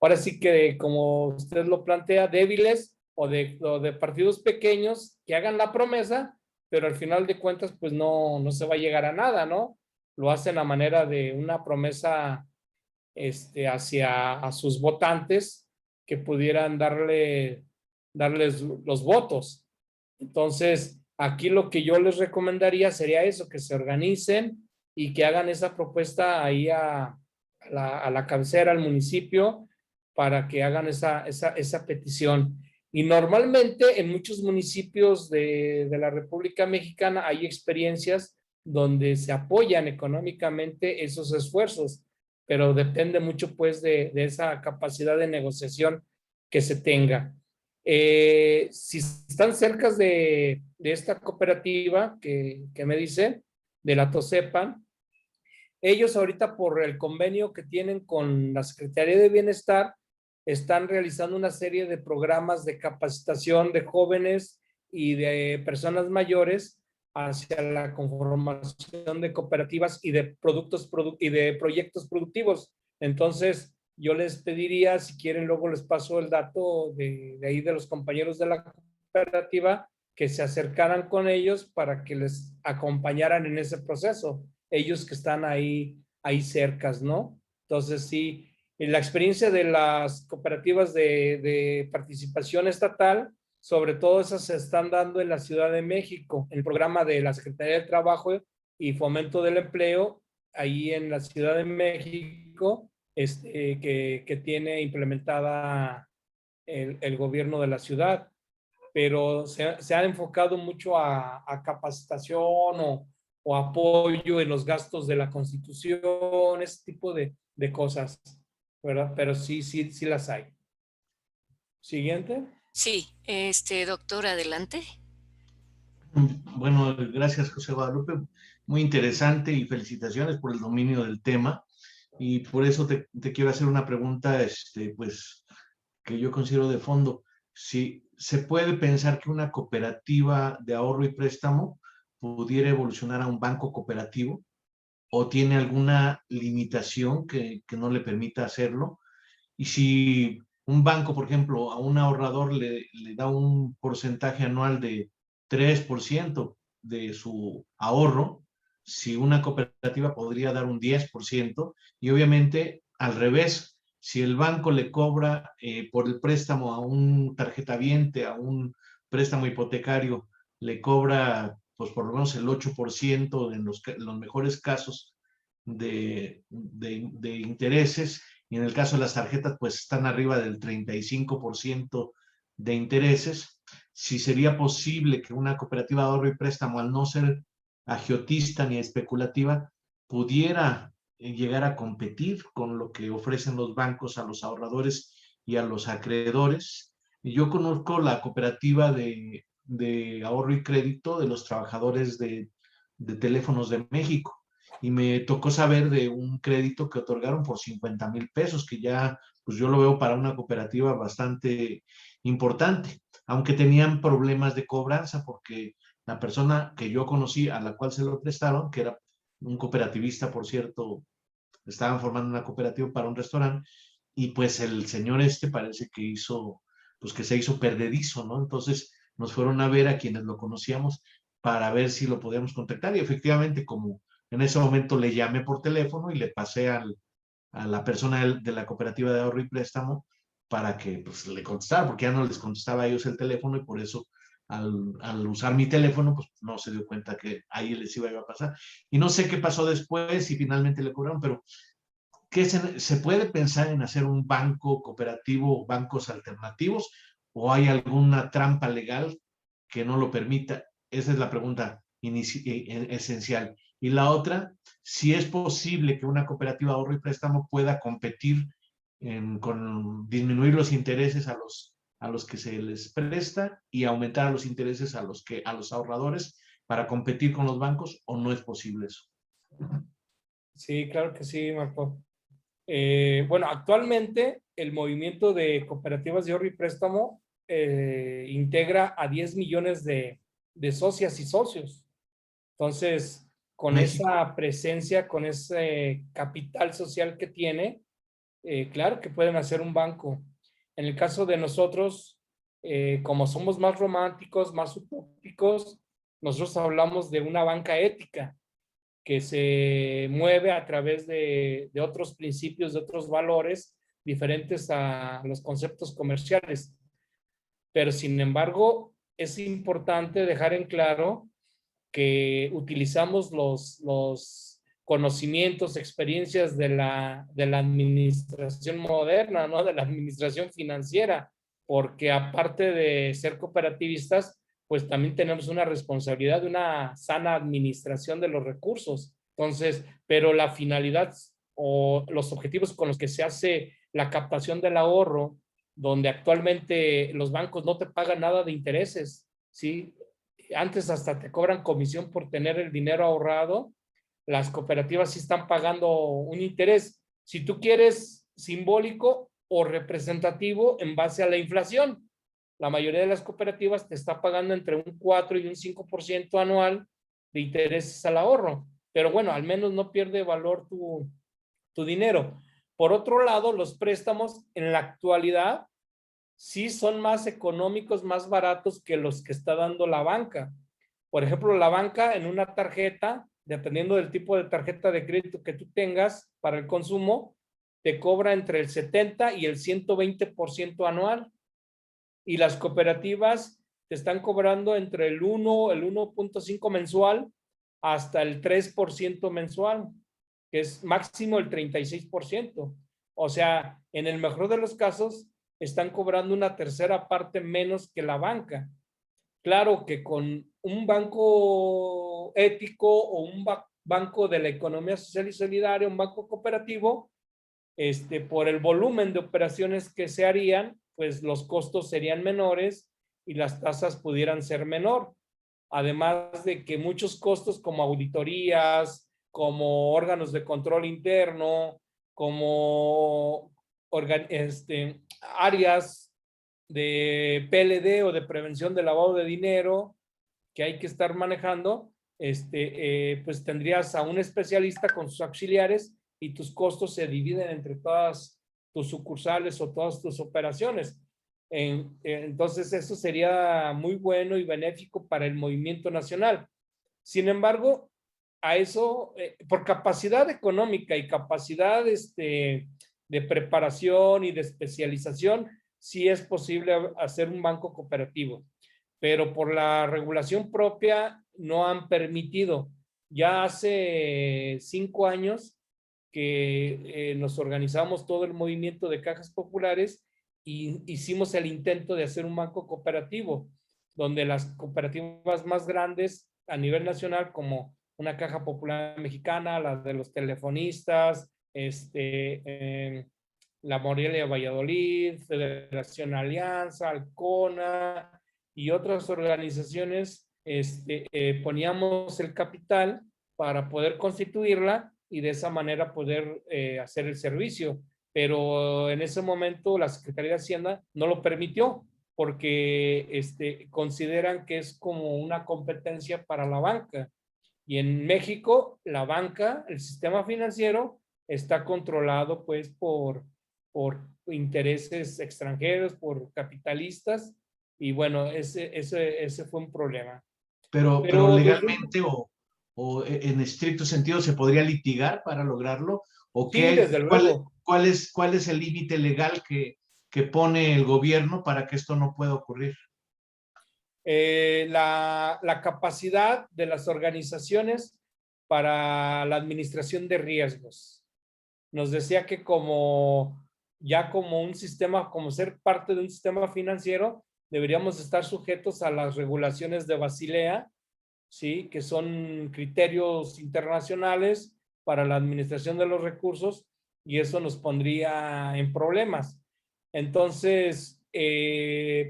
ahora sí que como usted lo plantea, débiles o de partidos pequeños que hagan la promesa, pero al final de cuentas pues no se va a llegar a nada, ¿no? Lo hacen a manera de una promesa hacia a sus votantes que pudieran darles los votos. Entonces, aquí lo que yo les recomendaría sería eso, que se organicen y que hagan esa propuesta ahí a la cabecera, al municipio, para que hagan esa petición. Y normalmente en muchos municipios de la República Mexicana hay experiencias donde se apoyan económicamente esos esfuerzos, pero depende mucho pues de esa capacidad de negociación que se tenga. Si están cerca de esta cooperativa que me dice, de la Tosepan, ellos ahorita por el convenio que tienen con la Secretaría de Bienestar, están realizando una serie de programas de capacitación de jóvenes y de personas mayores hacia la conformación de cooperativas y de proyectos productivos. Entonces, yo les pediría, si quieren, luego les paso el dato de ahí de los compañeros de la cooperativa, que se acercaran con ellos para que les acompañaran en ese proceso, ellos que están ahí cercas, ¿no? Entonces, sí, la experiencia de las cooperativas de participación estatal, sobre todo esas se están dando en la Ciudad de México, en el programa de la Secretaría de Trabajo y Fomento del Empleo, ahí en la Ciudad de México, que tiene implementada el gobierno de la ciudad, pero se ha enfocado mucho a capacitación o apoyo en los gastos de la Constitución, ese tipo de cosas, ¿verdad? Pero sí las hay. Siguiente. Sí, doctor, adelante. Bueno, gracias, José Guadalupe. Muy interesante y felicitaciones por el dominio del tema. Y por eso te quiero hacer una pregunta, pues, que yo considero de fondo. Si se puede pensar que una cooperativa de ahorro y préstamo pudiera evolucionar a un banco cooperativo, o tiene alguna limitación que no le permita hacerlo. Y si un banco, por ejemplo, a un ahorrador le da un porcentaje anual de 3% de su ahorro, si una cooperativa podría dar un 10%, y obviamente al revés, si el banco le cobra por el préstamo a un tarjetaviente, a un préstamo hipotecario, le cobra pues por lo menos el 8% en los mejores casos de intereses, y en el caso de las tarjetas pues están arriba del 35% de intereses. Si sería posible que una cooperativa de ahorro y préstamo, al no ser agiotista ni especulativa, pudiera llegar a competir con lo que ofrecen los bancos a los ahorradores y a los acreedores. Y yo conozco la cooperativa de ahorro y crédito de los trabajadores de Teléfonos de México, y me tocó saber de un crédito que otorgaron por 50,000 pesos, que ya, pues yo lo veo para una cooperativa bastante importante, aunque tenían problemas de cobranza, porque la persona que yo conocí a la cual se lo prestaron, que era un cooperativista, por cierto, estaban formando una cooperativa para un restaurante, y pues el señor parece que pues que se hizo perdedizo, ¿no? Entonces nos fueron a ver a quienes lo conocíamos para ver si lo podíamos contactar, y efectivamente, como en ese momento le llamé por teléfono y le pasé a la persona de la cooperativa de ahorro y préstamo para que pues, le contestara, porque ya no les contestaba a ellos el teléfono, y por eso al usar mi teléfono, pues no se dio cuenta que ahí les iba a pasar. Y no sé qué pasó después y finalmente le cobraron, pero ¿qué se puede pensar en hacer un banco cooperativo, bancos alternativos, o hay alguna trampa legal que no lo permita? Esa es la pregunta esencial. Y la otra, si es posible que una cooperativa de ahorro y préstamo pueda competir con disminuir los intereses a los que se les presta y aumentar los intereses a los ahorradores para competir con los bancos, ¿o no es posible eso? Sí, claro que sí, Marco. Bueno, actualmente el movimiento de cooperativas de ahorro y préstamo integra a 10 millones de socias y socios. Entonces, con México. esa presencia, con ese capital social que tiene, claro que pueden hacer un banco. En el caso de nosotros, como somos más románticos, más utópicos, nosotros hablamos de una banca ética que se mueve a través de otros principios, de otros valores diferentes a los conceptos comerciales. Pero sin embargo, es importante dejar en claro que utilizamos los conocimientos, experiencias de la administración moderna, ¿no? De la administración financiera, porque aparte de ser cooperativistas, pues también tenemos una responsabilidad de una sana administración de los recursos. Entonces, pero la finalidad o los objetivos con los que se hace la captación del ahorro, donde actualmente los bancos no te pagan nada de intereses, ¿sí? Antes hasta te cobran comisión por tener el dinero ahorrado. Las cooperativas sí están pagando un interés, si tú quieres, simbólico o representativo en base a la inflación. La mayoría de las cooperativas te está pagando entre un 4 y un 5% anual de intereses al ahorro. Pero bueno, al menos no pierde valor tu dinero. Por otro lado, los préstamos en la actualidad sí son más económicos, más baratos que los que está dando la banca. Por ejemplo, la banca en una tarjeta, dependiendo del tipo de tarjeta de crédito que tú tengas para el consumo, te cobra entre el 70 y el 120% anual. Y las cooperativas te están cobrando entre el 1.5 mensual hasta el 3% mensual, que es máximo el 36%. O sea, en el mejor de los casos, están cobrando una tercera parte menos que la banca. Claro que con un banco ético o un banco de la economía social y solidaria, un banco cooperativo, por el volumen de operaciones que se harían, pues los costos serían menores y las tasas pudieran ser menor. Además de que muchos costos como auditorías, como órganos de control interno, como áreas de PLD o de prevención de lavado de dinero que hay que estar manejando, pues tendrías a un especialista con sus auxiliares y tus costos se dividen entre todas tus sucursales o todas tus operaciones. Entonces eso sería muy bueno y benéfico para el movimiento nacional. Sin embargo, a eso, por capacidad económica y capacidad de preparación y de especialización, sí es posible hacer un banco cooperativo, pero por la regulación propia no han permitido. Ya hace 5 años que nos organizamos todo el movimiento de cajas populares y hicimos el intento de hacer un banco cooperativo, donde las cooperativas más grandes a nivel nacional, como una Caja Popular Mexicana, la de los telefonistas, la Morelia Valladolid, Federación Alianza, Alcona y otras organizaciones, poníamos el capital para poder constituirla y de esa manera poder hacer el servicio. Pero en ese momento la Secretaría de Hacienda no lo permitió porque consideran que es como una competencia para la banca. Y en México, la banca, el sistema financiero, está controlado pues por intereses extranjeros, por capitalistas, y bueno, ese fue un problema. Pero legalmente o en estricto sentido se podría litigar para lograrlo, o sí, desde luego. ¿cuál es el límite legal que pone el gobierno para que esto no pueda ocurrir? La capacidad de las organizaciones para la administración de riesgos. Nos decía que como un sistema, como ser parte de un sistema financiero, deberíamos estar sujetos a las regulaciones de Basilea, ¿sí? Que son criterios internacionales para la administración de los recursos, y eso nos pondría en problemas. Entonces,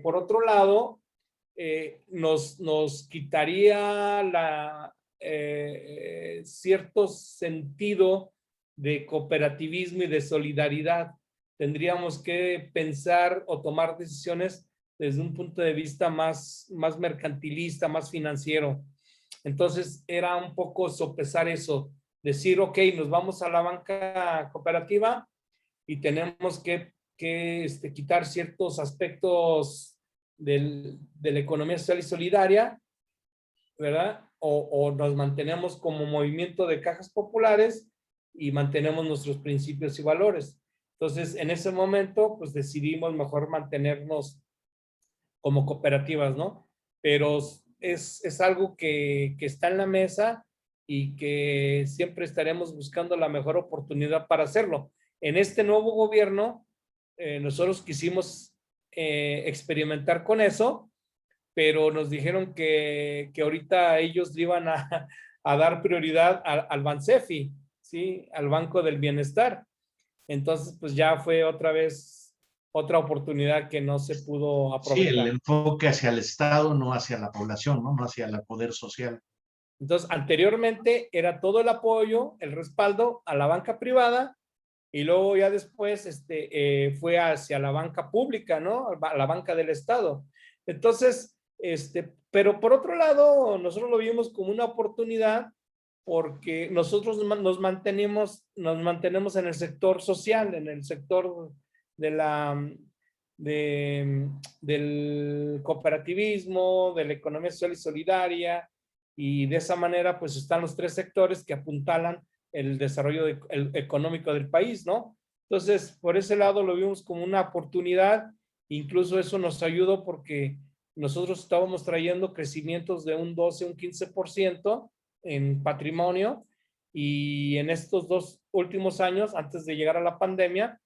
por otro lado, nos quitaría cierto sentido de cooperativismo y de solidaridad. Tendríamos que pensar o tomar decisiones desde un punto de vista más mercantilista, más financiero. Entonces era un poco sopesar eso, decir, ok, nos vamos a la banca cooperativa y tenemos que quitar ciertos aspectos de la economía social y solidaria, ¿verdad? O nos mantenemos como movimiento de cajas populares y mantenemos nuestros principios y valores. Entonces, en ese momento, pues decidimos mejor mantenernos como cooperativas, ¿no? Pero es algo que está en la mesa y que siempre estaremos buscando la mejor oportunidad para hacerlo. En este nuevo gobierno, nosotros quisimos experimentar con eso, pero nos dijeron que ahorita ellos le iban a dar prioridad al Bansefi, ¿sí? Al Banco del Bienestar. Entonces, pues ya fue otra vez otra oportunidad que no se pudo Sí, el aprovechar. enfoque hacia el Estado, no hacia la población, ¿no? No hacia el poder social. Entonces, anteriormente era todo el apoyo, el respaldo a la banca privada, y luego ya después fue hacia la banca pública, ¿no? A la banca del Estado. Entonces, pero por otro lado, nosotros lo vimos como una oportunidad porque nosotros nos mantenemos en el sector social, en el sector de del cooperativismo, de la economía social y solidaria, y de esa manera pues están los tres sectores que apuntalan el desarrollo económico del país, ¿no? Entonces, por ese lado lo vimos como una oportunidad, incluso eso nos ayudó porque nosotros estábamos trayendo crecimientos de un 12, un 15% en patrimonio, y en estos 2 últimos años, antes de llegar a la pandemia,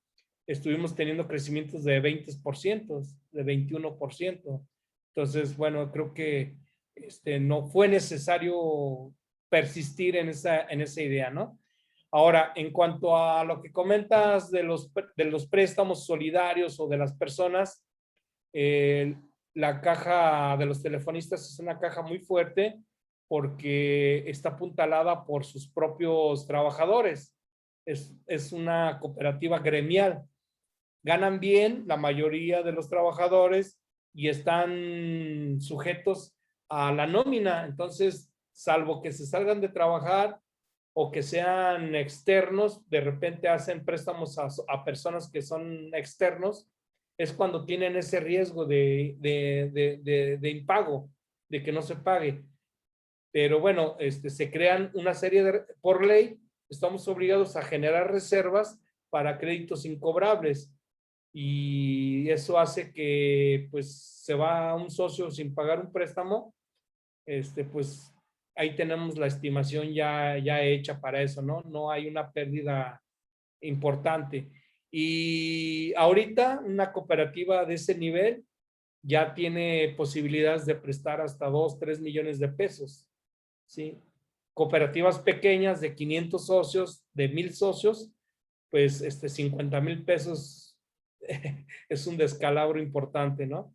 estuvimos teniendo crecimientos de 20%, de 21%. Entonces, bueno, creo que no fue necesario persistir en esa idea, ¿no? Ahora, en cuanto a lo que comentas de los préstamos solidarios o de las personas, la caja de los telefonistas es una caja muy fuerte porque está apuntalada por sus propios trabajadores. Es una cooperativa gremial. Ganan bien la mayoría de los trabajadores y están sujetos a la nómina. Entonces, salvo que se salgan de trabajar o que sean externos, de repente hacen préstamos a personas que son externos, es cuando tienen ese riesgo de impago, de que no se pague. Pero bueno, se crean una serie por ley, estamos obligados a generar reservas para créditos incobrables, y eso hace que pues se va un socio sin pagar un préstamo, pues ahí tenemos la estimación ya hecha para eso, ¿no? No hay una pérdida importante. Y ahorita una cooperativa de ese nivel ya tiene posibilidades de prestar hasta 2, 3 millones de pesos, ¿sí? Cooperativas pequeñas de 500 socios, de 1000 socios, pues 50,000 pesos es un descalabro importante, ¿no?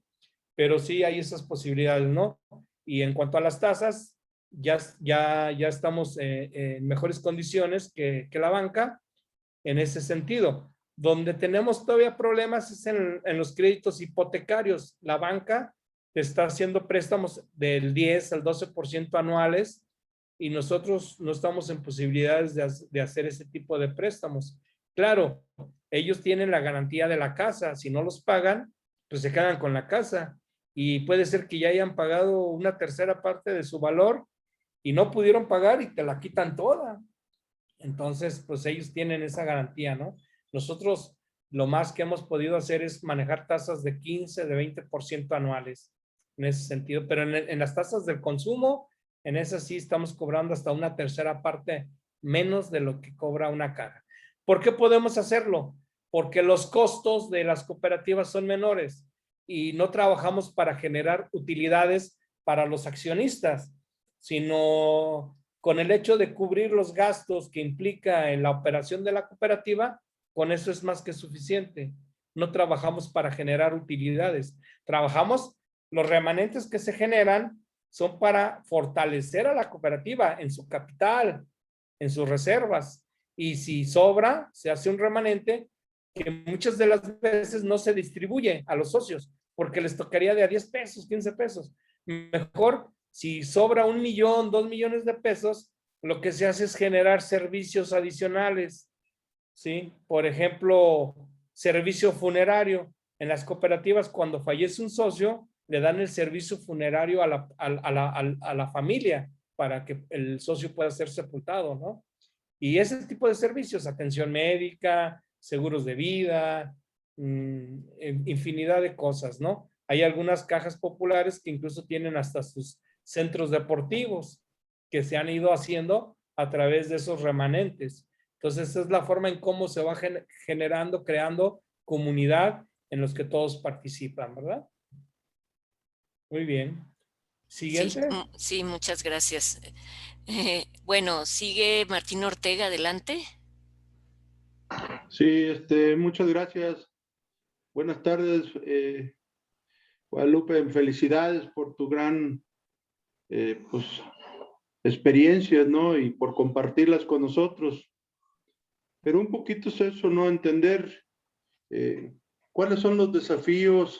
Pero sí hay esas posibilidades, ¿no? Y en cuanto a las tasas, ya estamos en mejores condiciones que la banca en ese sentido. Donde tenemos todavía problemas es en los créditos hipotecarios. La banca está haciendo préstamos del 10 al 12% anuales, y nosotros no estamos en posibilidades de hacer ese tipo de préstamos. Claro, ellos tienen la garantía de la casa. Si no los pagan, pues se quedan con la casa, y puede ser que ya hayan pagado una tercera parte de su valor y no pudieron pagar y te la quitan toda. Entonces, pues ellos tienen esa garantía, ¿no? Nosotros lo más que hemos podido hacer es manejar tasas de 15, de 20% anuales en ese sentido, pero en las tasas del consumo, en esas sí estamos cobrando hasta una tercera parte menos de lo que cobra una caja. ¿Por qué podemos hacerlo? Porque los costos de las cooperativas son menores y no trabajamos para generar utilidades para los accionistas, sino con el hecho de cubrir los gastos que implica en la operación de la cooperativa, con eso es más que suficiente. No trabajamos para generar utilidades. Trabajamos, los remanentes que se generan son para fortalecer a la cooperativa en su capital, en sus reservas. Y si sobra, se hace un remanente que muchas de las veces no se distribuye a los socios porque les tocaría de a 10 pesos, 15 pesos. Mejor, si sobra 1 millón, 2 millones de pesos, lo que se hace es generar servicios adicionales, ¿sí? Por ejemplo, servicio funerario. En las cooperativas, cuando fallece un socio, le dan el servicio funerario a la familia para que el socio pueda ser sepultado, ¿no? Y ese tipo de servicios, atención médica, seguros de vida, infinidad de cosas, ¿no? Hay algunas cajas populares que incluso tienen hasta sus centros deportivos. que se han ido haciendo a través de esos remanentes. Entonces, esa es la forma en cómo se va generando, creando comunidad en los que todos participan, ¿verdad? Muy bien. Siguiente. Sí, muchas gracias. Bueno, sigue Martín Ortega, adelante. Sí, muchas gracias. Buenas tardes, Guadalupe. Felicidades por tu gran pues, experiencias, ¿no? Y por compartirlas con nosotros. Pero un poquito es eso, ¿no? Entender cuáles son los desafíos,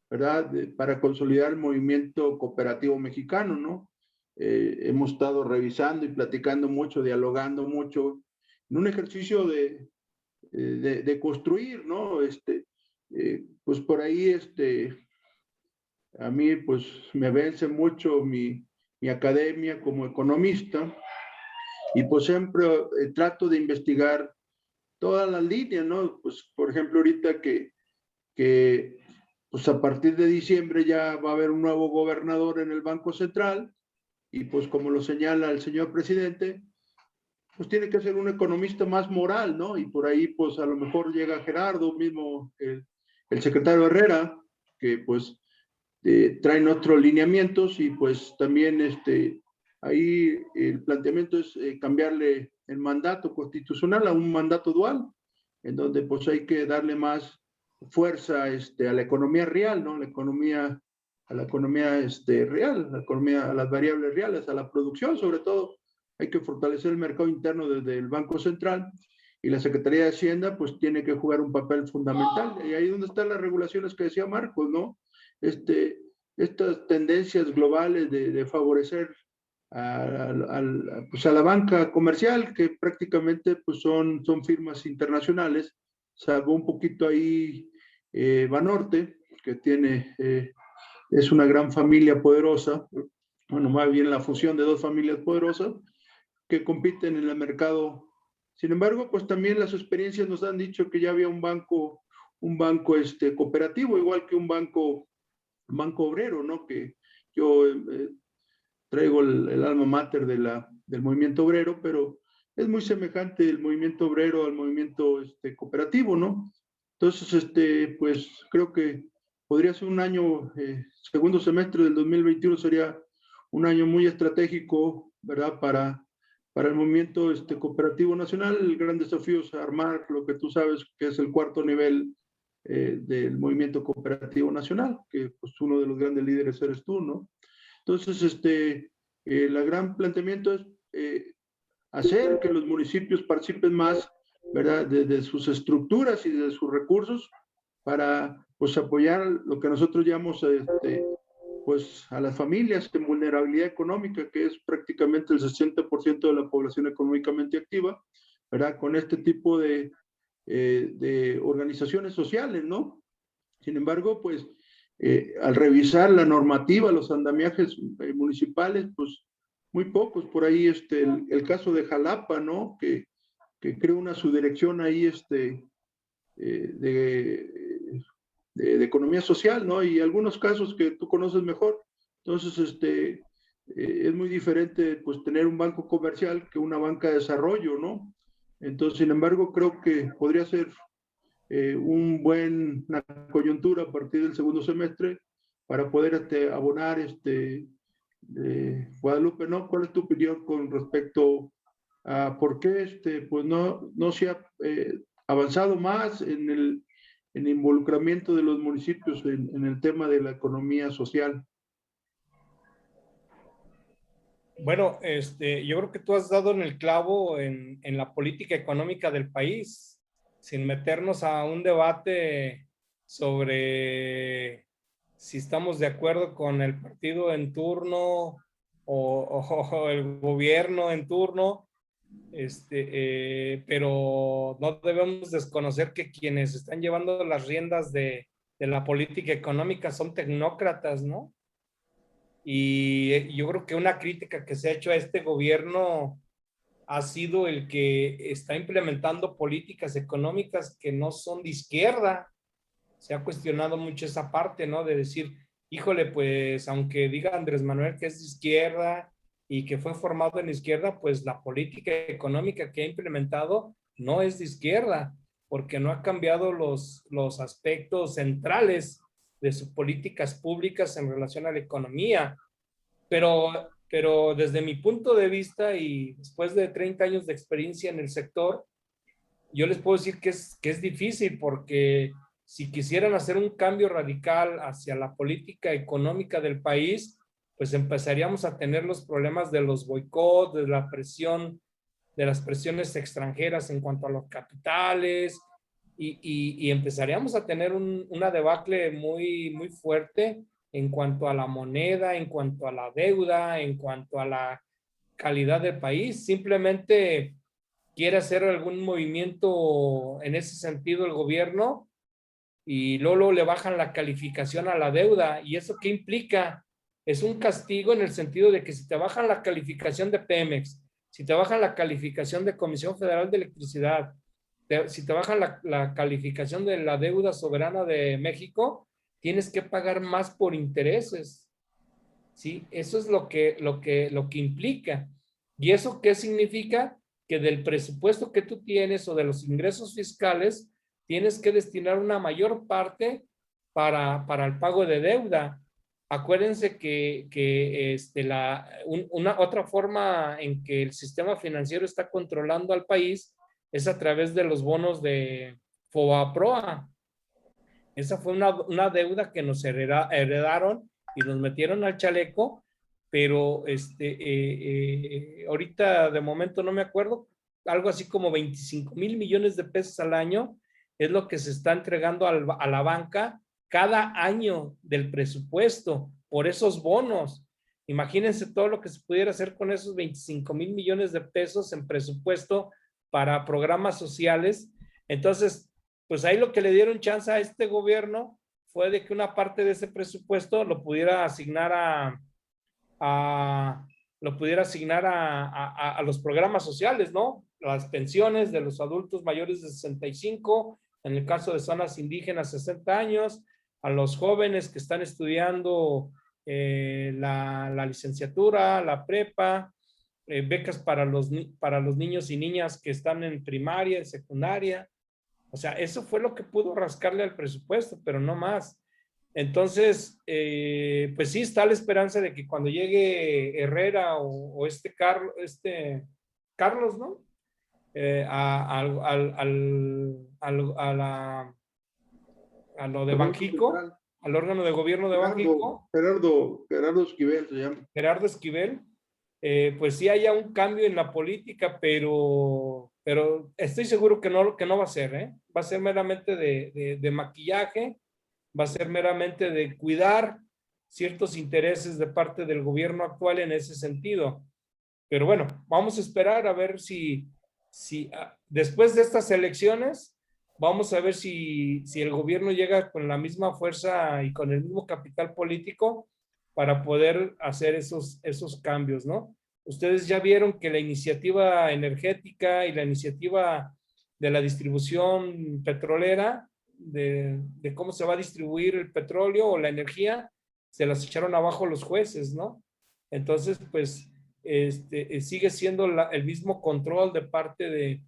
¿verdad? Para consolidar el movimiento cooperativo mexicano, ¿no? Hemos estado revisando y platicando mucho, dialogando mucho, en un ejercicio de construir, ¿no? Pues por ahí, a mí, pues me vence mucho mi academia como economista y pues siempre trato de investigar todas las líneas, ¿no? Pues, por ejemplo, ahorita que pues a partir de diciembre ya va a haber un nuevo gobernador en el Banco Central y pues como lo señala el señor presidente, pues tiene que ser un economista más moral, ¿no? Y por ahí pues a lo mejor llega Gerardo mismo, el secretario Herrera, que pues traen otros lineamientos y pues también ahí el planteamiento es cambiarle el mandato constitucional a un mandato dual, en donde pues hay que darle más fuerza a la economía real, ¿no? A la economía real, a las variables reales, a la producción sobre todo. Hay que fortalecer el mercado interno desde el Banco Central y la Secretaría de Hacienda pues tiene que jugar un papel fundamental. Y ahí es donde están las regulaciones que decía Marcos, ¿no? Estas tendencias globales de favorecer pues a la banca comercial, que prácticamente pues son firmas internacionales, salvo un poquito ahí Banorte, que es una gran familia poderosa, bueno, más bien la fusión de dos familias poderosas que compiten en el mercado. Sin embargo, pues también las experiencias nos han dicho que ya había un banco cooperativo, igual que un banco obrero, ¿no? Que yo traigo el alma mater del movimiento obrero, pero es muy semejante el movimiento obrero al movimiento cooperativo, ¿no? Entonces, pues creo que podría ser un año, segundo semestre del 2021 sería un año muy estratégico, ¿verdad? Para el movimiento cooperativo nacional. El gran desafío es armar lo que tú sabes que es el cuarto nivel del movimiento cooperativo nacional, que pues uno de los grandes líderes eres tú, ¿no? Entonces, el gran planteamiento es hacer que los municipios participen más, ¿verdad? De sus estructuras y de sus recursos para, pues, apoyar lo que nosotros llamamos, pues, a las familias en vulnerabilidad económica, que es prácticamente el 60% de la población económicamente activa, ¿verdad? Con este tipo de organizaciones sociales, ¿no? Sin embargo, pues, al revisar la normativa, los andamiajes municipales, pues, muy pocos. Por ahí el caso de Jalapa, ¿no? Que creó una subdirección ahí de economía social, ¿no? Y algunos casos que tú conoces mejor. Entonces, es muy diferente, pues, tener un banco comercial que una banca de desarrollo, ¿no? Entonces, sin embargo, creo que podría ser una coyuntura a partir del segundo semestre para poder abonar, Guadalupe, ¿no? ¿Cuál es tu opinión con respecto a por qué pues no se ha avanzado más en el involucramiento de los municipios en el tema de la economía social? Bueno, yo creo que tú has dado en el clavo en la política económica del país, sin meternos a un debate sobre si estamos de acuerdo con el partido en turno o el gobierno en turno, pero no debemos desconocer que quienes están llevando las riendas de la política económica son tecnócratas, ¿no? Y yo creo que una crítica que se ha hecho a este gobierno ha sido el que está implementando políticas económicas que no son de izquierda. Se ha cuestionado mucho esa parte, ¿no? De decir, híjole, pues aunque diga Andrés Manuel que es de izquierda y que fue formado en la izquierda, pues la política económica que ha implementado no es de izquierda, porque no ha cambiado los aspectos centrales de sus políticas públicas en relación a la economía. Pero desde mi punto de vista y después de 30 años de experiencia en el sector, yo les puedo decir que es difícil, porque si quisieran hacer un cambio radical hacia la política económica del país, pues empezaríamos a tener los problemas de los boicots, de la presión, de las presiones extranjeras en cuanto a los capitales, y empezaríamos a tener una debacle muy, muy fuerte en cuanto a la moneda, en cuanto a la deuda, en cuanto a la calidad del país. Simplemente quiere hacer algún movimiento en ese sentido el gobierno y luego le bajan la calificación a la deuda. ¿Y eso qué implica? Es un castigo en el sentido de que si te bajan la calificación de Pemex, si te bajan la calificación de Comisión Federal de Electricidad, si te bajan la calificación de la deuda soberana de México, tienes que pagar más por intereses. ¿Sí? Eso es lo que implica. ¿Y eso qué significa? Que del presupuesto que tú tienes o de los ingresos fiscales, tienes que destinar una mayor parte para el pago de deuda. Acuérdense que una otra forma en que el sistema financiero está controlando al país es a través de los bonos de FOBAPROA. Esa fue una deuda que nos heredaron y nos metieron al chaleco, pero ahorita de momento no me acuerdo, algo así como 25,000 millones de pesos al año es lo que se está entregando a la banca cada año del presupuesto por esos bonos. Imagínense todo lo que se pudiera hacer con esos 25,000 millones de pesos en presupuesto para programas sociales. Entonces, pues ahí lo que le dieron chance a este gobierno fue de que una parte de ese presupuesto lo pudiera asignar a los programas sociales, ¿no? Las pensiones de los adultos mayores de 65, en el caso de zonas indígenas 60 años, a los jóvenes que están estudiando la licenciatura, la prepa, becas para los niños y niñas que están en primaria, en secundaria. O sea, eso fue lo que pudo rascarle al presupuesto, pero no más. Entonces, pues sí está la esperanza de que cuando llegue Herrera o Carlos, ¿no? A lo de Banxico, al órgano de gobierno de Banxico. Gerardo Esquivel se llama. Gerardo Esquivel. Pues sí haya un cambio en la política, pero estoy seguro que no va a ser, ¿eh? Va a ser meramente de maquillaje, va a ser meramente de cuidar ciertos intereses de parte del gobierno actual en ese sentido. Pero bueno, vamos a esperar a ver si después de estas elecciones, vamos a ver si el gobierno llega con la misma fuerza y con el mismo capital político para poder hacer esos cambios, ¿no? Ustedes ya vieron que la iniciativa energética y la iniciativa de la distribución petrolera, de cómo se va a distribuir el petróleo o la energía, se las echaron abajo los jueces, ¿no? Entonces, pues, sigue siendo el mismo control de parte de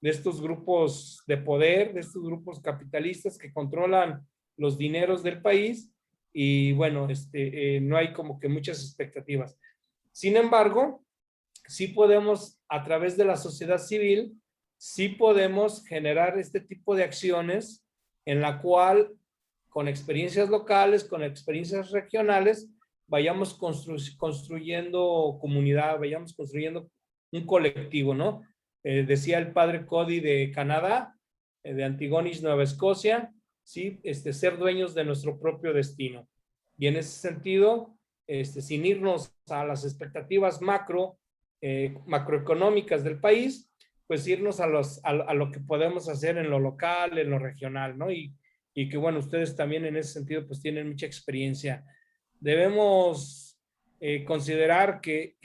estos grupos de poder, de estos grupos capitalistas que controlan los dineros del país. Y bueno, no hay como que muchas expectativas. Sin embargo, sí podemos, a través de la sociedad civil, sí podemos generar este tipo de acciones en la cual, con experiencias locales, con experiencias regionales, vayamos construyendo comunidad, vayamos construyendo un colectivo, ¿no? Decía el padre Cody de Canadá, de Antigonish, Nueva Escocia, ¿sí? Ser dueños de nuestro propio destino. Y en ese sentido, sin irnos a las expectativas macroeconómicas del país, pues irnos a lo que podemos hacer en lo local, en lo regional, ¿no? Y que bueno, ustedes también en ese sentido pues tienen mucha experiencia. Debemos considerar que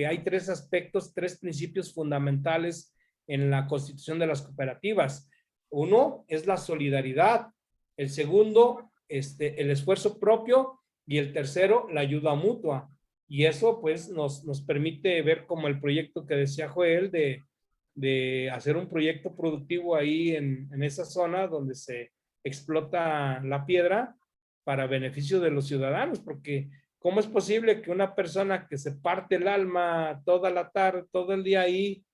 hay tres aspectos, tres principios fundamentales en la constitución de las cooperativas. Uno es la solidaridad, el segundo, el esfuerzo propio, y el tercero, la ayuda mutua. Y eso pues nos permite ver como el proyecto que decía Joel de hacer un proyecto productivo ahí en esa zona donde se explota la piedra para beneficio de los ciudadanos, porque ¿cómo es posible que una persona que se parte el alma toda la tarde, todo el día ahí,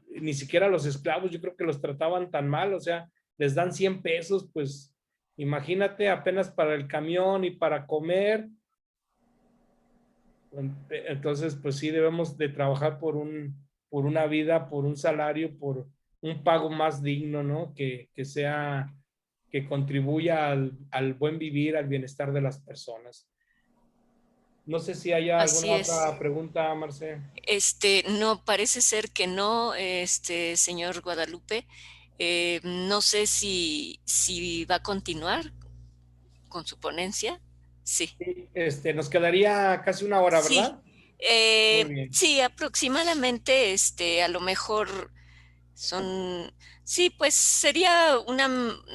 ni siquiera los esclavos, yo creo que los trataban tan mal, o sea, les dan 100 pesos, pues imagínate apenas para el camión y para comer. Entonces, pues sí, debemos de trabajar por una vida, por un salario, por un pago más digno, ¿no? Que contribuya al buen vivir, al bienestar de las personas. No sé si haya Así alguna es. otra pregunta, Marce. No, parece ser que no, señor Guadalupe. No sé si va a continuar con su ponencia. Sí. Nos quedaría casi una hora, Sí. ¿verdad? Muy bien. Sí, aproximadamente, a lo mejor sí, pues sería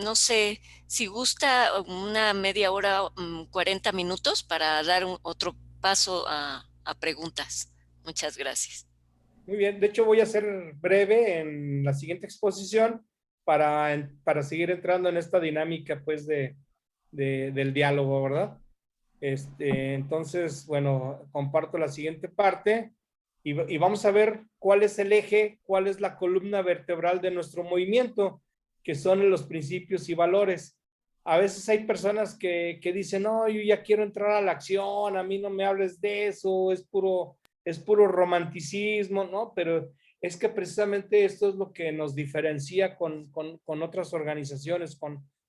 no sé, si gusta una media hora, 40 minutos para dar otro paso a preguntas. Muchas gracias. Muy bien. De hecho, voy a ser breve en la siguiente exposición para seguir entrando en esta dinámica, pues, del diálogo, ¿verdad? Entonces, bueno, comparto la siguiente parte y vamos a ver cuál es el eje, cuál es la columna vertebral de nuestro movimiento, que son los principios y valores. A veces hay personas que dicen, no, yo ya quiero entrar a la acción, a mí no me hables de eso, es puro romanticismo, ¿no? Pero es que precisamente esto es lo que nos diferencia con otras organizaciones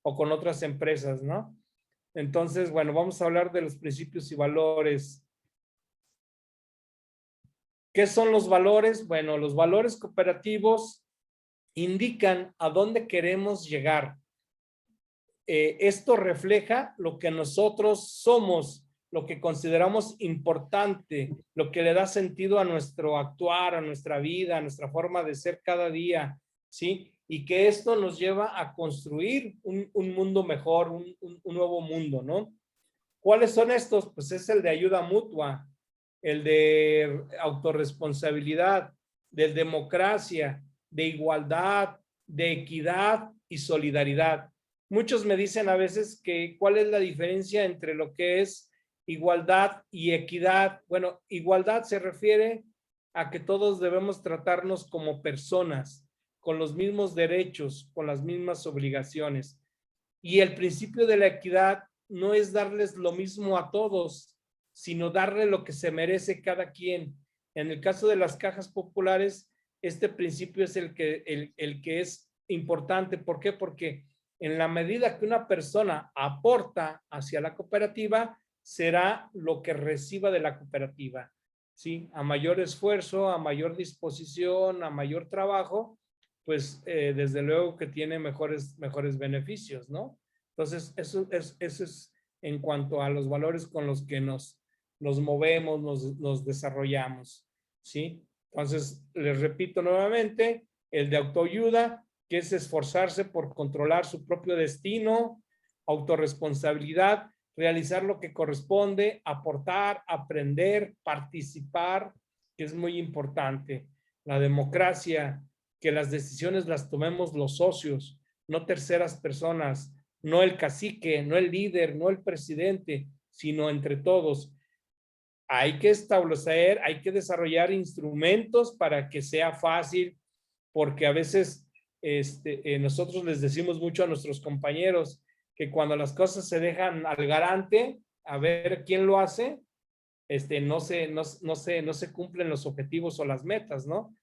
o con otras empresas, ¿no? Entonces, bueno, vamos a hablar de los principios y valores. ¿Qué son los valores? Bueno, los valores cooperativos indican a dónde queremos llegar. Esto refleja lo que nosotros somos, lo que consideramos importante, lo que le da sentido a nuestro actuar, a nuestra vida, a nuestra forma de ser cada día, ¿sí? Y que esto nos lleva a construir un mundo mejor, un nuevo mundo, ¿no? ¿Cuáles son estos? Pues es el de ayuda mutua, el de autorresponsabilidad, de democracia, de igualdad, de equidad y solidaridad. Muchos me dicen a veces que cuál es la diferencia entre lo que es igualdad y equidad. Bueno, igualdad se refiere a que todos debemos tratarnos como personas, con los mismos derechos, con las mismas obligaciones. Y el principio de la equidad no es darles lo mismo a todos, sino darle lo que se merece cada quien. En el caso de las cajas populares, este principio es el que es importante. ¿Por qué? Porque en la medida que una persona aporta hacia la cooperativa, será lo que reciba de la cooperativa, ¿sí? A mayor esfuerzo, a mayor disposición, a mayor trabajo, pues desde luego que tiene mejores beneficios, ¿no? Entonces, eso es en cuanto a los valores con los que nos movemos, nos desarrollamos, ¿sí? Entonces, les repito nuevamente, el de autoayuda, que es esforzarse por controlar su propio destino, autorresponsabilidad, realizar lo que corresponde, aportar, aprender, participar, que es muy importante. La democracia, que las decisiones las tomemos los socios, no terceras personas, no el cacique, no el líder, no el presidente, sino entre todos. Hay que establecer, hay que desarrollar instrumentos para que sea fácil, porque a veces nosotros les decimos mucho a nuestros compañeros que cuando las cosas se dejan al garante, a ver quién lo hace, no se cumplen los objetivos o las metas, ¿no?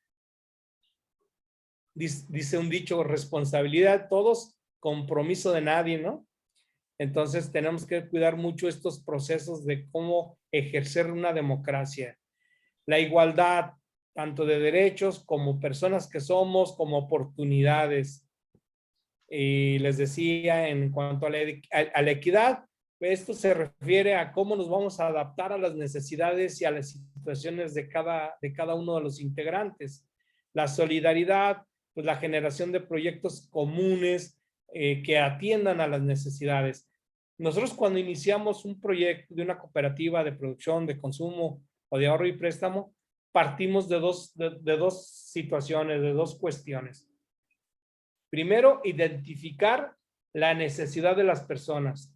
Dice un dicho, responsabilidad de todos, compromiso de nadie, ¿no? Entonces tenemos que cuidar mucho estos procesos de cómo ejercer una democracia. La igualdad, tanto de derechos como personas que somos, como oportunidades. Y les decía, en cuanto a la equidad, esto se refiere a cómo nos vamos a adaptar a las necesidades y a las situaciones de cada uno de los integrantes. La solidaridad, pues la generación de proyectos comunes que atiendan a las necesidades. Nosotros cuando iniciamos un proyecto de una cooperativa de producción, de consumo o de ahorro y préstamo, partimos de dos situaciones, de dos cuestiones. Primero, identificar la necesidad de las personas,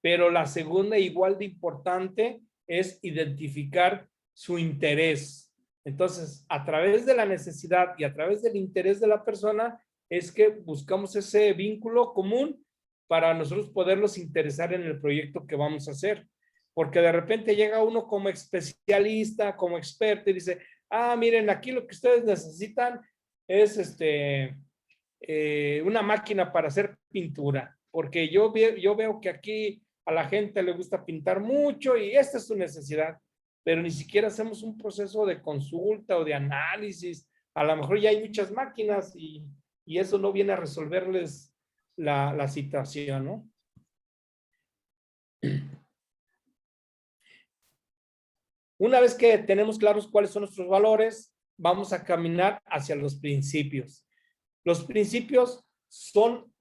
pero la segunda, igual de importante, es identificar su interés. Entonces, a través de la necesidad y a través del interés de la persona, es que buscamos ese vínculo común para nosotros poderlos interesar en el proyecto que vamos a hacer. Porque de repente llega uno como especialista, como experto y dice, ah, miren, aquí lo que ustedes necesitan es una máquina para hacer pintura, porque yo veo que aquí a la gente le gusta pintar mucho y esta es su necesidad, pero ni siquiera hacemos un proceso de consulta o de análisis. A lo mejor ya hay muchas máquinas y eso no viene a resolverles la situación, ¿no? Una vez que tenemos claros cuáles son nuestros valores, vamos a caminar hacia los principios. Los principios son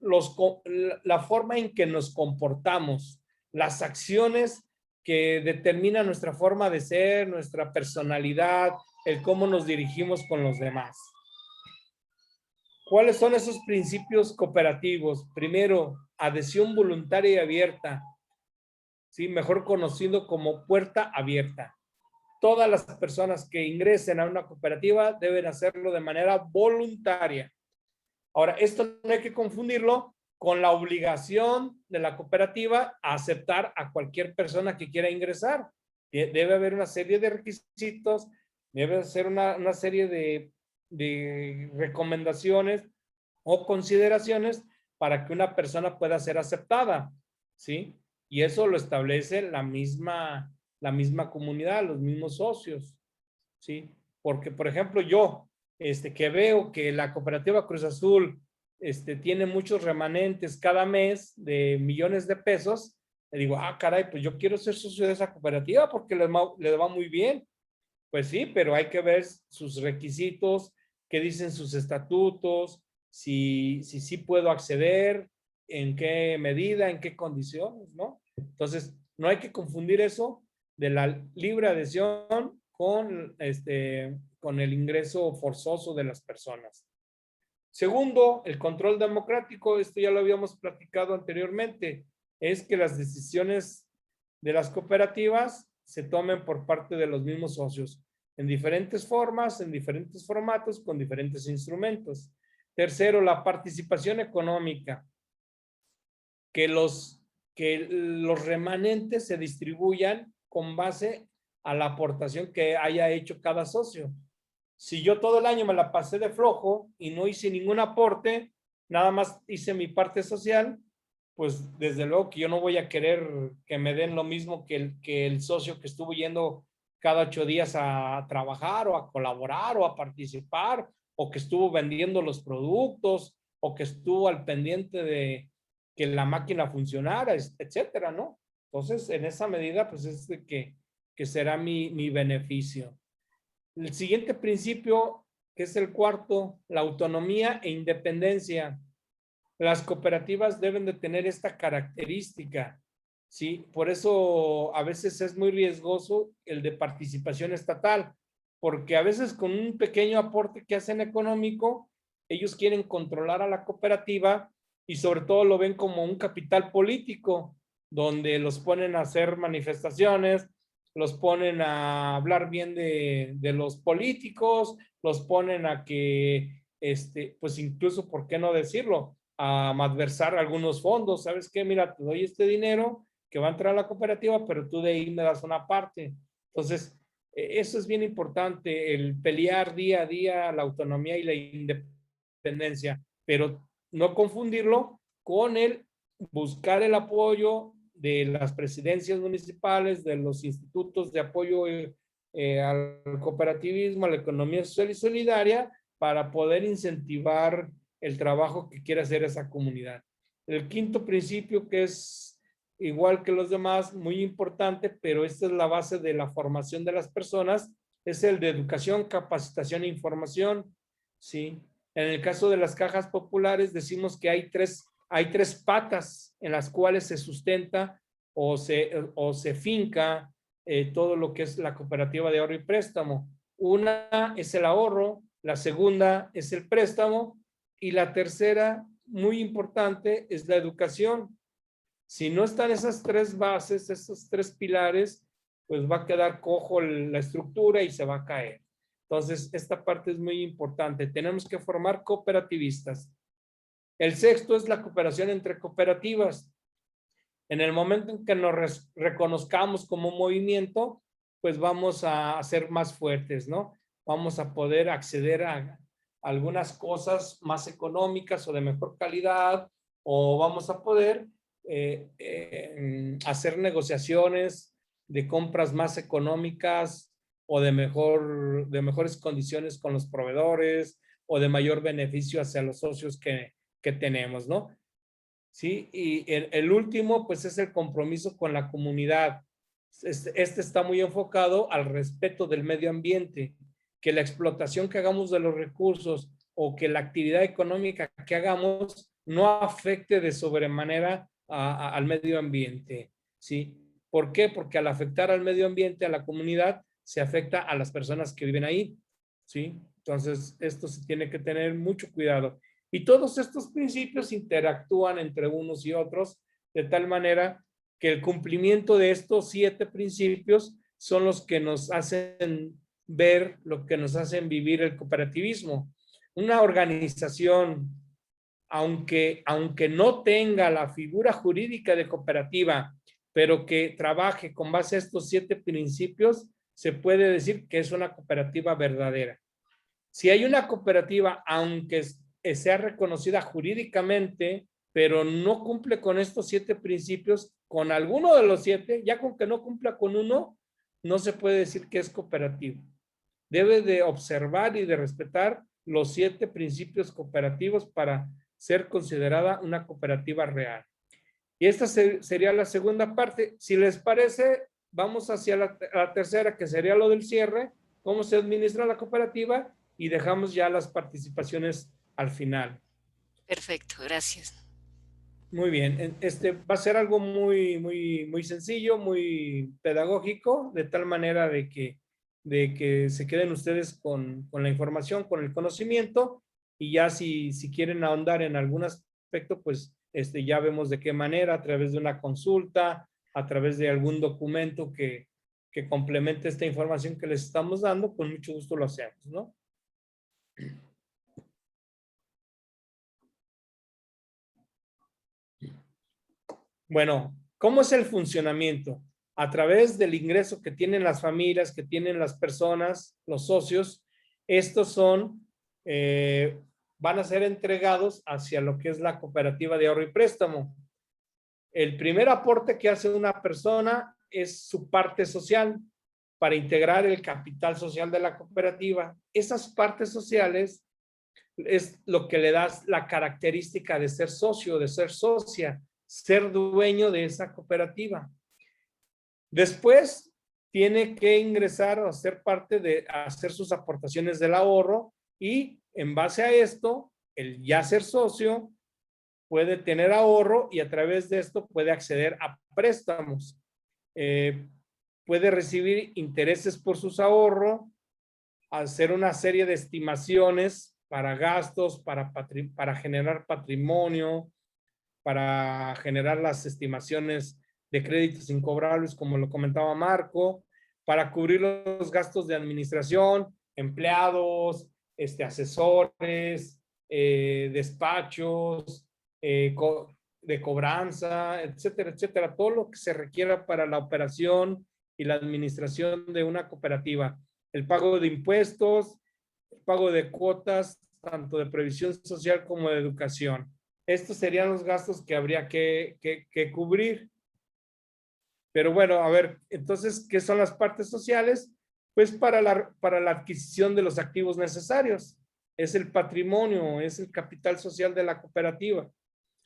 la forma en que nos comportamos, las acciones que determinan nuestra forma de ser, nuestra personalidad, el cómo nos dirigimos con los demás. ¿Cuáles son esos principios cooperativos? Primero, adhesión voluntaria y abierta, ¿sí? Mejor conocido como puerta abierta. Todas las personas que ingresen a una cooperativa deben hacerlo de manera voluntaria. Ahora, esto no hay que confundirlo con la obligación de la cooperativa a aceptar a cualquier persona que quiera ingresar. Debe haber una serie de requisitos, debe ser una serie de recomendaciones o consideraciones para que una persona pueda ser aceptada, ¿sí? Y eso lo establece la misma comunidad, los mismos socios, ¿sí? Porque, por ejemplo, yo, que veo que la cooperativa Cruz Azul tiene muchos remanentes cada mes de millones de pesos, le digo, ah, caray, pues yo quiero ser socio de esa cooperativa porque le va muy bien. Pues sí, pero hay que ver sus requisitos, qué dicen sus estatutos, si puedo acceder, en qué medida, en qué condiciones, ¿no? Entonces, no hay que confundir eso de la libre adhesión con el ingreso forzoso de las personas. Segundo, el control democrático, esto ya lo habíamos platicado anteriormente, es que las decisiones de las cooperativas se tomen por parte de los mismos socios, en diferentes formas, en diferentes formatos, con diferentes instrumentos. Tercero, la participación económica, que los remanentes se distribuyan con base a la aportación que haya hecho cada socio. Si yo todo el año me la pasé de flojo y no hice ningún aporte, nada más hice mi parte social, pues desde luego que yo no voy a querer que me den lo mismo que el socio que estuvo yendo cada 8 días a trabajar o a colaborar o a participar, o que estuvo vendiendo los productos, o que estuvo al pendiente de que la máquina funcionara, etcétera, ¿no? Entonces, en esa medida, pues es de que será mi beneficio. El siguiente principio, que es el cuarto, la autonomía e independencia. Las cooperativas deben de tener esta característica, ¿sí? Por eso a veces es muy riesgoso el de participación estatal, porque a veces con un pequeño aporte que hacen económico, ellos quieren controlar a la cooperativa y sobre todo lo ven como un capital político, donde los ponen a hacer manifestaciones, los ponen a hablar bien de los políticos, los ponen a que, pues incluso, ¿por qué no decirlo?, a malversar algunos fondos. ¿Sabes qué? Mira, te doy este dinero que va a entrar a la cooperativa, pero tú de ahí me das una parte. Entonces, eso es bien importante, el pelear día a día la autonomía y la independencia, pero no confundirlo con el buscar el apoyo de las presidencias municipales, de los institutos de apoyo al cooperativismo, a la economía social y solidaria, para poder incentivar el trabajo que quiere hacer esa comunidad. El quinto principio, que es igual que los demás, muy importante, pero esta es la base de la formación de las personas, es el de educación, capacitación e información, ¿sí? En el caso de las cajas populares decimos que hay tres patas en las cuales se sustenta o se finca todo lo que es la cooperativa de ahorro y préstamo. Una es el ahorro, la segunda es el préstamo y la tercera, muy importante, es la educación. Si no están esas tres bases, esos tres pilares, pues va a quedar cojo la estructura y se va a caer. Entonces, esta parte es muy importante. Tenemos que formar cooperativistas. El sexto es la cooperación entre cooperativas. En el momento en que nos reconozcamos como movimiento, pues vamos a ser más fuertes, ¿no? Vamos a poder acceder a algunas cosas más económicas o de mejor calidad, o vamos a poder hacer negociaciones de compras más económicas o de mejores condiciones con los proveedores o de mayor beneficio hacia los socios que tenemos, ¿no? Sí, y el último, pues es el compromiso con la comunidad. Este está muy enfocado al respeto del medio ambiente, que la explotación que hagamos de los recursos o que la actividad económica que hagamos no afecte de sobremanera al medio ambiente, ¿sí? ¿Por qué? Porque al afectar al medio ambiente, a la comunidad, se afecta a las personas que viven ahí, ¿sí? Entonces, esto se tiene que tener mucho cuidado. Y todos estos principios interactúan entre unos y otros de tal manera que el cumplimiento de estos 7 principios son los que nos hacen ver, lo que nos hacen vivir el cooperativismo. Una organización, aunque no tenga la figura jurídica de cooperativa, pero que trabaje con base a estos 7 principios, se puede decir que es una cooperativa verdadera. Si hay una cooperativa, aunque sea reconocida jurídicamente, pero no cumple con estos 7 principios, con alguno de los 7, ya con que no cumpla con uno, no se puede decir que es cooperativa. Debe de observar y de respetar los 7 principios cooperativos para ser considerada una cooperativa real. Y esta sería la segunda parte. Si les parece, vamos hacia la tercera, que sería lo del cierre, cómo se administra la cooperativa, y dejamos ya las participaciones al final. Perfecto, gracias. Muy bien, va a ser algo muy sencillo, muy pedagógico, de tal manera de que se queden ustedes con la información, con el conocimiento, y ya si quieren ahondar en algún aspecto, pues ya vemos de qué manera, a través de una consulta, a través de algún documento que complemente esta información que les estamos dando, con mucho gusto lo hacemos, ¿no? Bueno, ¿cómo es el funcionamiento? A través del ingreso que tienen las familias, que tienen las personas, los socios, estos van a ser entregados hacia lo que es la cooperativa de ahorro y préstamo. El primer aporte que hace una persona es su parte social para integrar el capital social de la cooperativa. Esas partes sociales es lo que le da la característica de ser socio, de ser socia, ser dueño de esa cooperativa. Después tiene que ingresar o ser parte de hacer sus aportaciones del ahorro, y en base a esto, el ya ser socio puede tener ahorro y a través de esto puede acceder a préstamos. Puede recibir intereses por sus ahorros, hacer una serie de estimaciones para gastos, para generar patrimonio, para generar las estimaciones de créditos incobrables, como lo comentaba Marco, para cubrir los gastos de administración, empleados, asesores, despachos, de cobranza, etcétera, etcétera, todo lo que se requiera para la operación y la administración de una cooperativa. El pago de impuestos, el pago de cuotas, tanto de previsión social como de educación. Estos serían los gastos que habría que cubrir. Pero bueno, a ver, entonces, ¿qué son las partes sociales? Pues para la adquisición de los activos necesarios. Es el patrimonio, es el capital social de la cooperativa.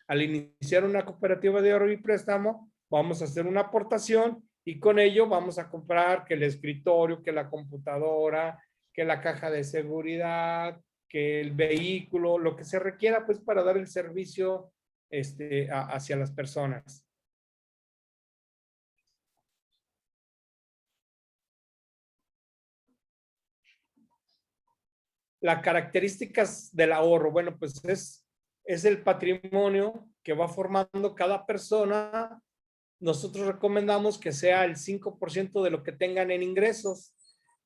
Al iniciar una cooperativa de ahorro y préstamo, vamos a hacer una aportación y con ello vamos a comprar que el escritorio, que la computadora, que la caja de seguridad, que el vehículo, lo que se requiera pues para dar el servicio hacia las personas. las características del ahorro. Bueno, pues es el patrimonio que va formando cada persona. Nosotros recomendamos que sea el 5% de lo que tengan en ingresos,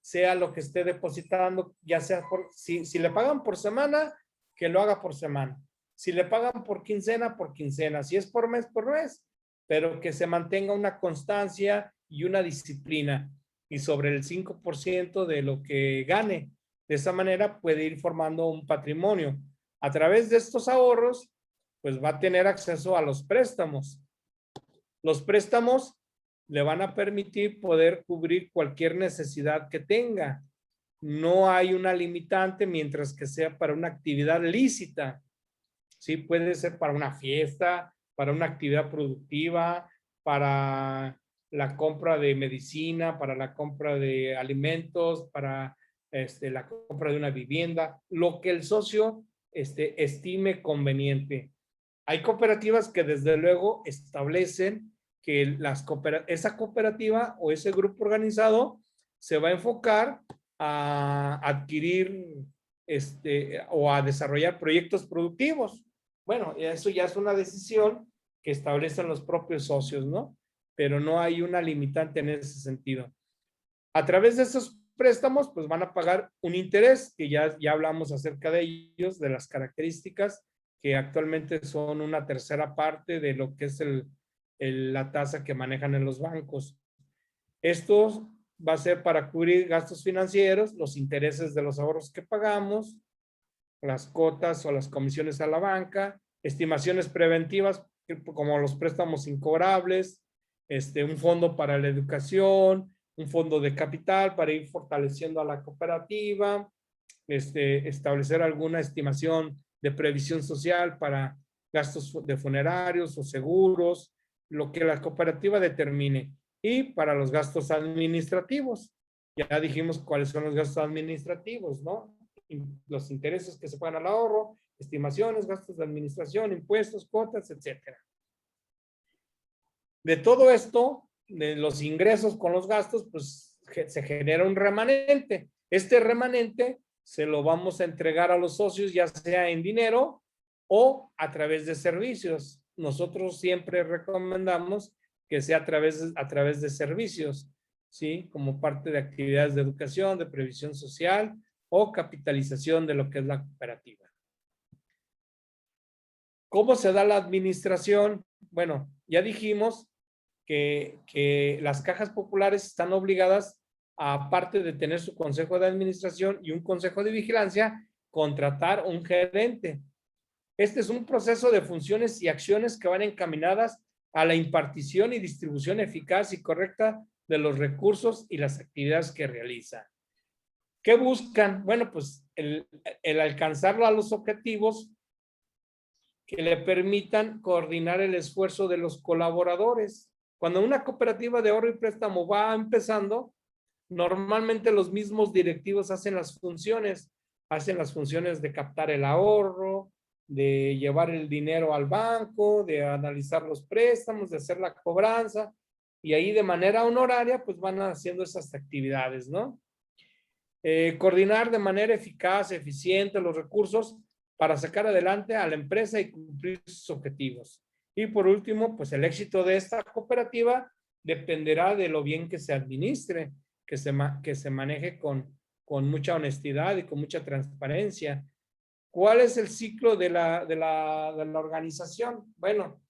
sea lo que esté depositando, ya sea si le pagan por semana, que lo haga por semana. Si le pagan por quincena, si es por mes, pero que se mantenga una constancia y una disciplina, y sobre el 5% de lo que gane. De esa manera puede ir formando un patrimonio. A través de estos ahorros, pues va a tener acceso a los préstamos. Los préstamos le van a permitir poder cubrir cualquier necesidad que tenga. No hay una limitante mientras que sea para una actividad lícita. Sí, puede ser para una fiesta, para una actividad productiva, para la compra de medicina, para la compra de alimentos, para la compra de una vivienda, lo que el socio estime conveniente. Hay cooperativas que desde luego establecen que esa cooperativa o ese grupo organizado se va a enfocar a adquirir o a desarrollar proyectos productivos. Bueno, eso ya es una decisión que establecen los propios socios, ¿no? Pero no hay una limitante en ese sentido. A través de esos préstamos, pues van a pagar un interés, que ya hablamos acerca de ellos, de las características, que actualmente son una tercera parte de lo que es la tasa que manejan en los bancos. Esto va a ser para cubrir gastos financieros, los intereses de los ahorros que pagamos, las cuotas o las comisiones a la banca, estimaciones preventivas como los préstamos incobrables, un fondo para la educación, un fondo de capital para ir fortaleciendo a la cooperativa, establecer alguna estimación de previsión social para gastos de funerarios o seguros, lo que la cooperativa determine. Y para los gastos administrativos, ya dijimos cuáles son los gastos administrativos, ¿no? Los intereses que se pagan al ahorro, estimaciones, gastos de administración, impuestos, cuotas, etcétera. De todo esto, de los ingresos con los gastos, pues se genera un remanente. Este remanente se lo vamos a entregar a los socios, ya sea en dinero o a través de servicios. Nosotros siempre recomendamos que sea a través de servicios, ¿sí? Como parte de actividades de educación, de previsión social o capitalización de lo que es la cooperativa. ¿Cómo se da la administración? Bueno, ya dijimos que las cajas populares están obligadas, aparte de tener su consejo de administración y un consejo de vigilancia, contratar un gerente. Este es un proceso de funciones y acciones que van encaminadas a la impartición y distribución eficaz y correcta de los recursos y las actividades que realiza. ¿Qué buscan? Bueno, pues el alcanzarlo a los objetivos que le permitan coordinar el esfuerzo de los colaboradores. Cuando una cooperativa de ahorro y préstamo va empezando, normalmente los mismos directivos hacen las funciones de captar el ahorro, de llevar el dinero al banco, de analizar los préstamos, de hacer la cobranza, y ahí de manera honoraria pues van haciendo esas actividades, ¿no? Coordinar de manera eficaz, eficiente los recursos para sacar adelante a la empresa y cumplir sus objetivos. Y por último, pues el éxito de esta cooperativa dependerá de lo bien que se administre, que se maneje con mucha honestidad y con mucha transparencia. ¿Cuál es el ciclo de la organización? Bueno,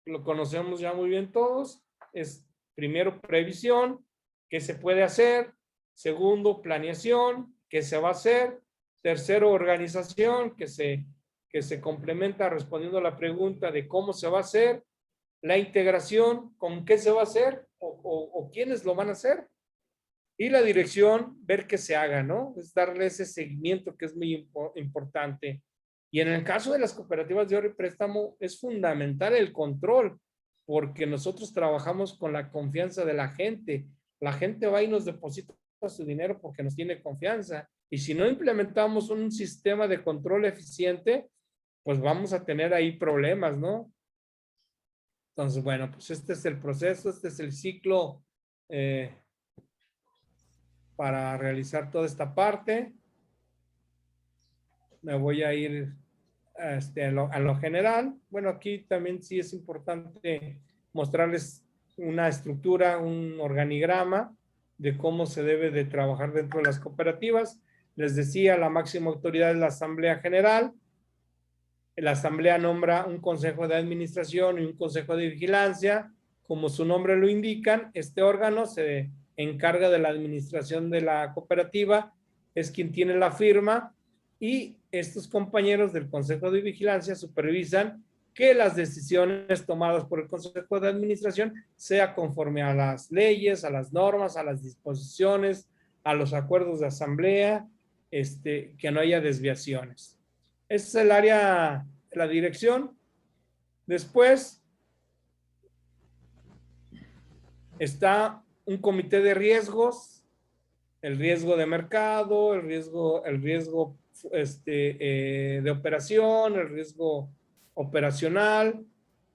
lo conocemos ya muy bien todos. Es primero previsión, qué se puede hacer. Segundo, planeación, qué se va a hacer. Tercero, organización, que se complementa respondiendo a la pregunta de cómo se va a hacer. La integración, con qué se va a hacer o quiénes lo van a hacer. Y la dirección, ver que se haga, ¿no? Es darle ese seguimiento que es muy importante. Y en el caso de las cooperativas de ahorro y préstamo, es fundamental el control, porque nosotros trabajamos con la confianza de la gente. La gente va y nos deposita su dinero porque nos tiene confianza. Y si no implementamos un sistema de control eficiente, pues vamos a tener ahí problemas, ¿no? Entonces, bueno, pues este es el proceso, este es el ciclo para realizar toda esta parte. me voy a ir a lo general. Bueno, aquí también sí es importante mostrarles una estructura, un organigrama de cómo se debe de trabajar dentro de las cooperativas. Les decía, la máxima autoridad es la Asamblea General. La Asamblea nombra un consejo de administración y un consejo de vigilancia. Como su nombre lo indican, este órgano se encarga de la administración de la cooperativa, es quien tiene la firma, y estos compañeros del consejo de vigilancia supervisan que las decisiones tomadas por el consejo de administración sea conforme a las leyes, a las normas, a las disposiciones, a los acuerdos de asamblea, que no haya desviaciones. Ese es el área de la dirección. Después está un comité de riesgos, el riesgo de mercado, el riesgo de operación, el riesgo operacional,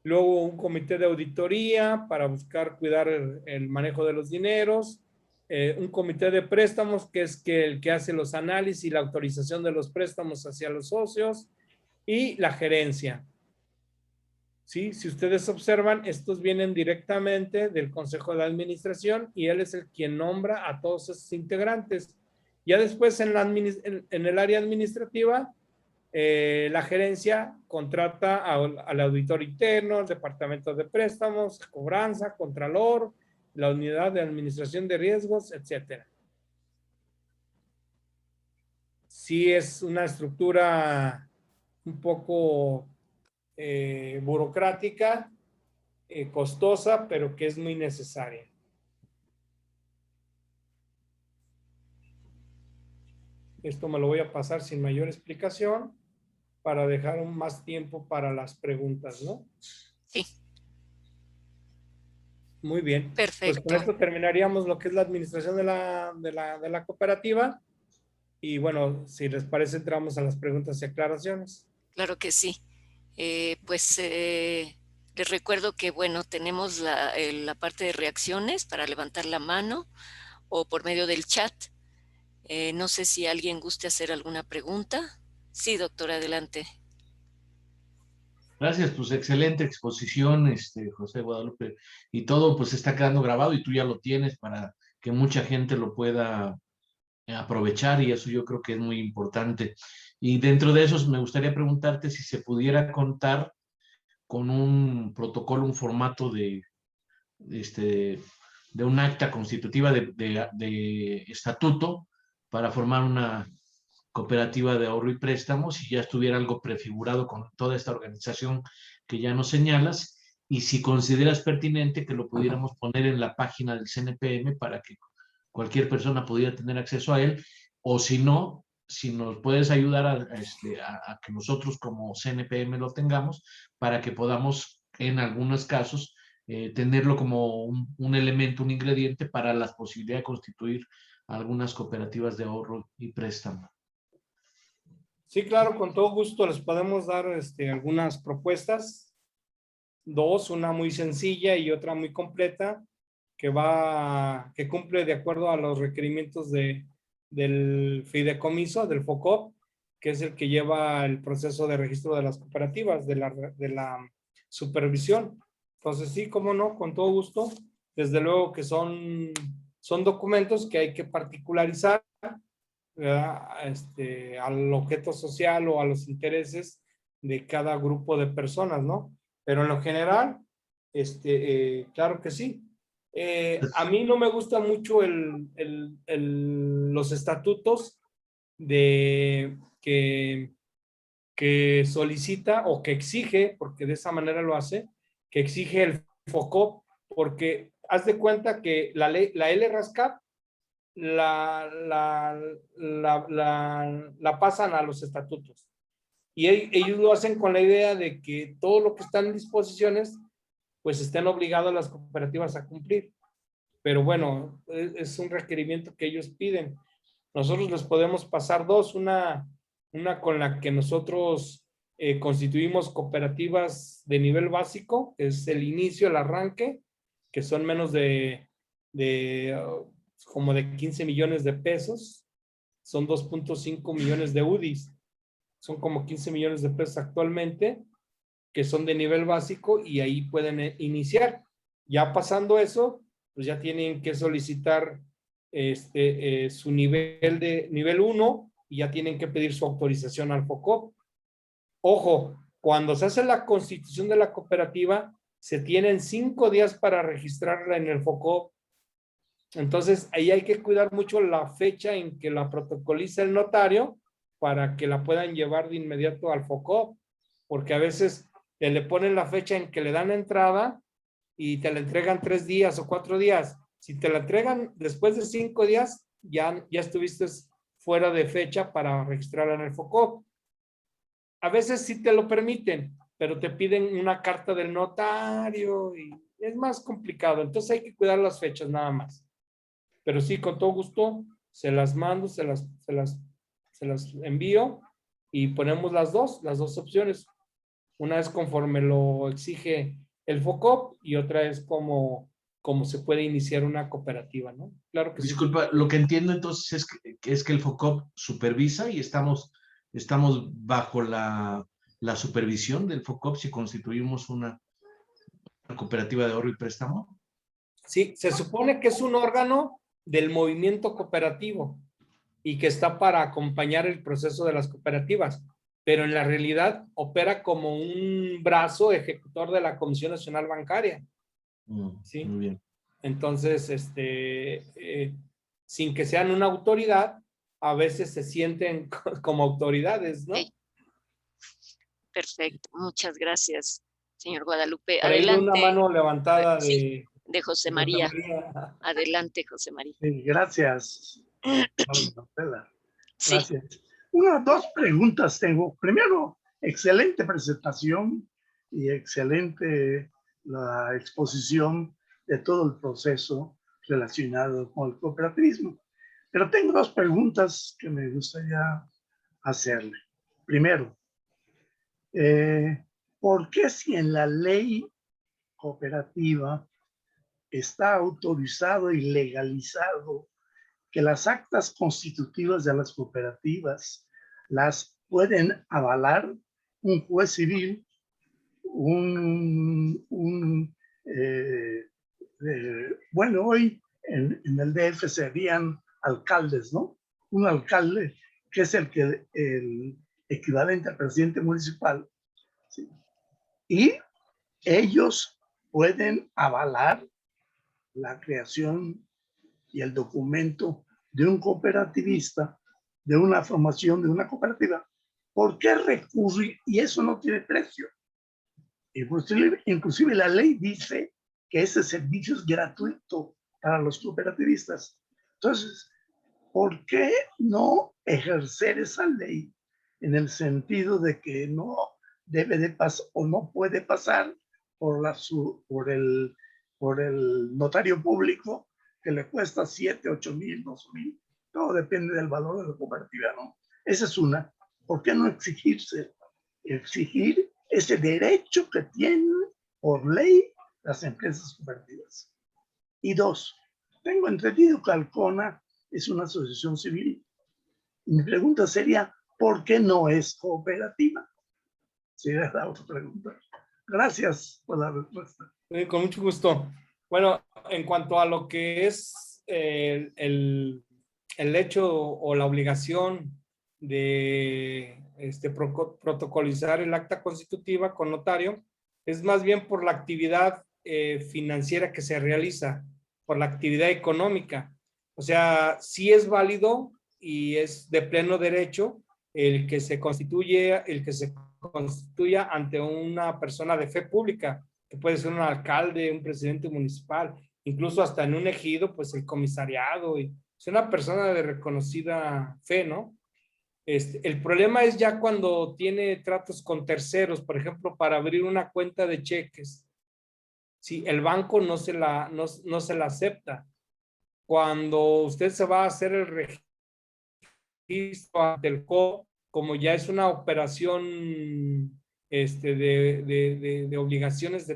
luego un comité de auditoría para buscar cuidar el manejo de los dineros, un comité de préstamos que es el que hace los análisis y la autorización de los préstamos hacia los socios, y la gerencia. ¿Sí? Si ustedes observan, estos vienen directamente del Consejo de Administración y él es el quien nombra a todos esos integrantes. Ya después en el área administrativa, la gerencia contrata al auditor interno, el departamento de préstamos, cobranza, contralor, la unidad de administración de riesgos, etc. Sí es una estructura un poco burocrática, costosa, pero que es muy necesaria. Esto me lo voy a pasar sin mayor explicación para dejar más tiempo para las preguntas, ¿no? Sí. Muy bien. Perfecto. Pues con esto terminaríamos lo que es la administración de la cooperativa. Y bueno, si les parece, entramos a las preguntas y aclaraciones. Claro que sí. Les recuerdo que, bueno, tenemos la parte de reacciones para levantar la mano o por medio del chat. No sé si alguien guste hacer alguna pregunta. Sí, doctor, adelante. Gracias, pues excelente exposición, José Guadalupe. Y todo pues está quedando grabado y tú ya lo tienes para que mucha gente lo pueda aprovechar, y eso yo creo que es muy importante. Y dentro de eso me gustaría preguntarte si se pudiera contar con un protocolo, un formato de un acta constitutiva de estatuto para formar una cooperativa de ahorro y préstamo, si ya estuviera algo prefigurado con toda esta organización que ya nos señalas, y si consideras pertinente que lo pudiéramos poner en la página del CNPM para que cualquier persona pudiera tener acceso a él, o si no, si nos puedes ayudar a que nosotros como CNPM lo tengamos, para que podamos en algunos casos tenerlo como un elemento, un ingrediente para la posibilidad de constituir algunas cooperativas de ahorro y préstamo. Sí, claro, con todo gusto les podemos dar algunas propuestas. Dos, una muy sencilla y otra muy completa, que cumple de acuerdo a los requerimientos del fideicomiso, del FOCOP, que es el que lleva el proceso de registro de las cooperativas, de la supervisión. Entonces, sí, cómo no, con todo gusto. Desde luego que son documentos que hay que particularizar, al objeto social o a los intereses de cada grupo de personas, ¿no? Pero en lo general, claro que sí. A mí no me gusta mucho los estatutos que solicita o que exige, porque de esa manera lo hace, que exige el FOCOP, porque haz de cuenta que la LRASCAP la pasan a los estatutos. Y ellos lo hacen con la idea de que todo lo que está en disposiciones, pues estén obligados las cooperativas a cumplir. Pero bueno, es un requerimiento que ellos piden. Nosotros les podemos pasar dos, una con la que nosotros constituimos cooperativas de nivel básico, que es el inicio, el arranque, que son menos como de 15 millones de pesos, son 2.5 millones de UDIs. son como 15 millones de pesos actualmente, que son de nivel básico y ahí pueden iniciar. Ya pasando eso, pues ya tienen que solicitar su nivel de nivel 1 y ya tienen que pedir su autorización al FOCOP. Ojo, cuando se hace la constitución de la cooperativa, se tienen 5 días para registrarla en el FOCOP. Entonces, ahí hay que cuidar mucho la fecha en que la protocoliza el notario para que la puedan llevar de inmediato al FOCOP, porque a veces le ponen la fecha en que le dan entrada y te la entregan 3 días o 4 días. Si te la entregan después de 5 días, ya estuviste fuera de fecha para registrarla en el FOCOP. A veces sí te lo permiten, pero te piden una carta del notario y es más complicado. Entonces hay que cuidar las fechas nada más. Pero sí, con todo gusto, se las mando, se las envío y ponemos las dos opciones. Una es conforme lo exige el FOCOP y otra es como se puede iniciar una cooperativa, ¿no? Claro que sí. Disculpa, lo que entiendo entonces es que el FOCOP supervisa y estamos bajo la supervisión del FOCOP si constituimos una cooperativa de ahorro y préstamo. Sí, se supone que es un órgano del movimiento cooperativo y que está para acompañar el proceso de las cooperativas, pero en la realidad opera como un brazo ejecutor de la Comisión Nacional Bancaria. ¿Sí? Muy bien. Entonces, sin que sean una autoridad, a veces se sienten como autoridades, ¿no? Sí. Perfecto, muchas gracias, señor Guadalupe. Por ahí Adelante. una mano levantada sí, de José María. José María. Adelante, José María. Sí, gracias. Sí. Gracias. Dos preguntas tengo. Primero, excelente presentación y excelente la exposición de todo el proceso relacionado con el cooperativismo. Pero tengo 2 preguntas que me gustaría hacerle. Primero, ¿por qué si en la ley cooperativa está autorizado y legalizado que las actas constitutivas de las cooperativas las pueden avalar un juez civil, bueno, hoy en el DF serían alcaldes, ¿no? Un alcalde que es el equivalente al presidente municipal, ¿sí? Y ellos pueden avalar la creación y el documento de un cooperativista, de una formación de una cooperativa. ¿Por qué recurrir? Y eso no tiene precio. Inclusive la ley dice que ese servicio es gratuito para los cooperativistas. Entonces, ¿por qué no ejercer esa ley en el sentido de que no debe de pasar o no puede pasar por el notario público, que le cuesta 7, 8 mil, 12 mil? Todo depende del valor de la cooperativa, ¿no? Esa es una. ¿Por qué no exigir ese derecho que tienen por ley las empresas cooperativas? Y 2, tengo entendido que Alcona es una asociación civil. Mi pregunta sería, ¿por qué no es cooperativa? Sería la otra pregunta. Gracias por la respuesta. Con mucho gusto. Bueno, en cuanto a lo que es el hecho o la obligación de protocolizar el acta constitutiva con notario, es más bien por la actividad financiera que se realiza, por la actividad económica. O sea, sí es válido y es de pleno derecho el que se constituya ante una persona de fe pública, que puede ser un alcalde, un presidente municipal, incluso hasta en un ejido, pues el comisariado, y es una persona de reconocida fe, ¿no? El problema es ya cuando tiene tratos con terceros, por ejemplo, para abrir una cuenta de cheques. Sí, el banco no se la acepta. Cuando usted se va a hacer el registro ante el COP, como ya es una operación de obligaciones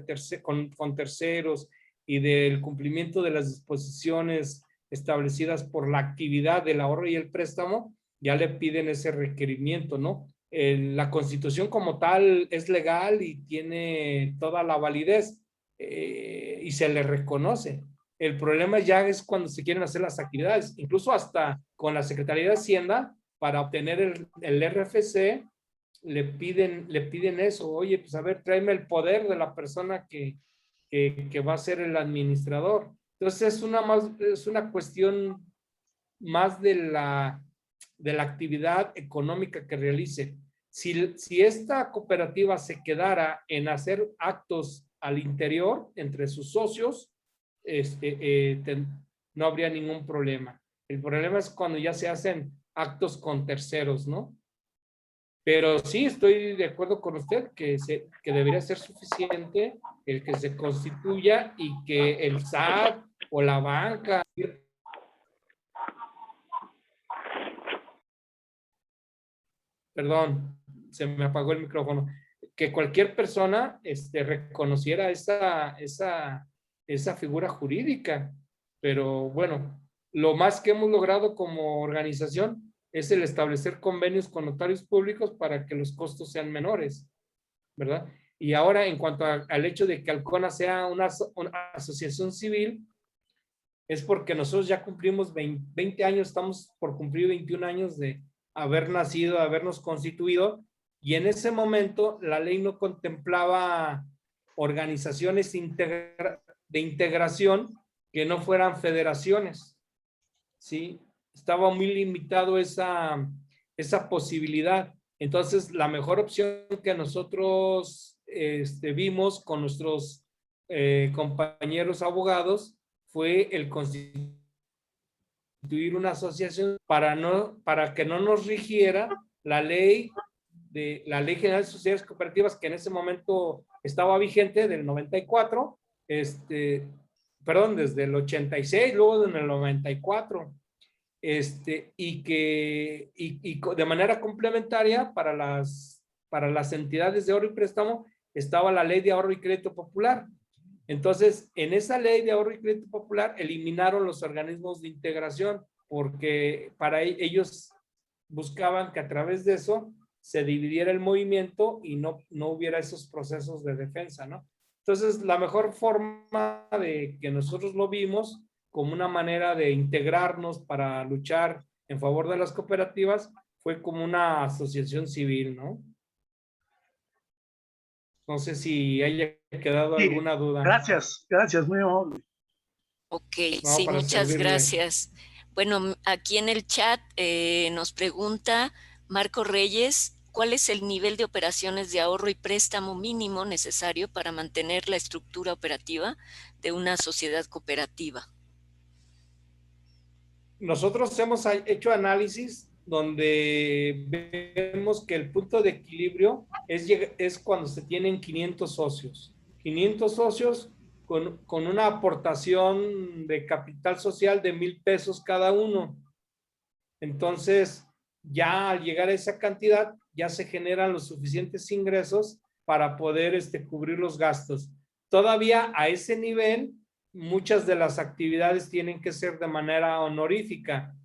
con terceros y del cumplimiento de las disposiciones establecidas por la actividad del ahorro y el préstamo, ya le piden ese requerimiento, ¿no? la Constitución como tal es legal y tiene toda la validez y se le reconoce. El problema ya es cuando se quieren hacer las actividades, incluso hasta con la Secretaría de Hacienda, para obtener el RFC, le piden eso. Oye, pues a ver, tráeme el poder de la persona que va a ser el administrador. Entonces es una cuestión más de la actividad económica que realice. Si esta cooperativa se quedara en hacer actos al interior entre sus socios, no habría ningún problema. El problema es cuando ya se hacen actos con terceros, ¿no? Pero sí, estoy de acuerdo con usted que debería ser suficiente el que se constituya y que el SAT o la banca... Perdón, se me apagó el micrófono. Que cualquier persona reconociera esa figura jurídica. Pero bueno, lo más que hemos logrado como organización es el establecer convenios con notarios públicos para que los costos sean menores, ¿verdad? Y ahora, en cuanto al hecho de que Alcona sea una asociación civil, es porque nosotros ya cumplimos 20 años, estamos por cumplir 21 años de haber nacido, habernos constituido, y en ese momento la ley no contemplaba organizaciones de integración que no fueran federaciones, ¿sí? Estaba muy limitado esa posibilidad. Entonces, la mejor opción que nosotros vimos con nuestros compañeros abogados fue el constituir una asociación para que no nos rigiera la ley general de sociedades cooperativas, que en ese momento estaba vigente del 94, perdón, desde el 86, luego en el 94, y de manera complementaria para las entidades de ahorro y préstamo estaba la ley de ahorro y crédito popular. Entonces, en esa ley de ahorro y crédito popular eliminaron los organismos de integración porque para ellos buscaban que a través de eso se dividiera el movimiento y no hubiera esos procesos de defensa, ¿no? Entonces, la mejor forma de que nosotros lo vimos como una manera de integrarnos para luchar en favor de las cooperativas fue como una asociación civil, ¿no? No sé si haya quedado Sí, alguna duda. gracias, muy amable. Ok, No, sí, para muchas servirle. gracias. Bueno, aquí en el chat nos pregunta Marco Reyes, ¿cuál es el nivel de operaciones de ahorro y préstamo mínimo necesario para mantener la estructura operativa de una sociedad cooperativa? Nosotros hemos hecho análisis donde vemos que el punto de equilibrio es cuando se tienen 500 socios. 500 socios con una aportación de capital social de 1,000 pesos cada uno. Entonces, ya al llegar a esa cantidad, ya se generan los suficientes ingresos para poder cubrir los gastos. Todavía a ese nivel, muchas de las actividades tienen que ser de manera honorífica.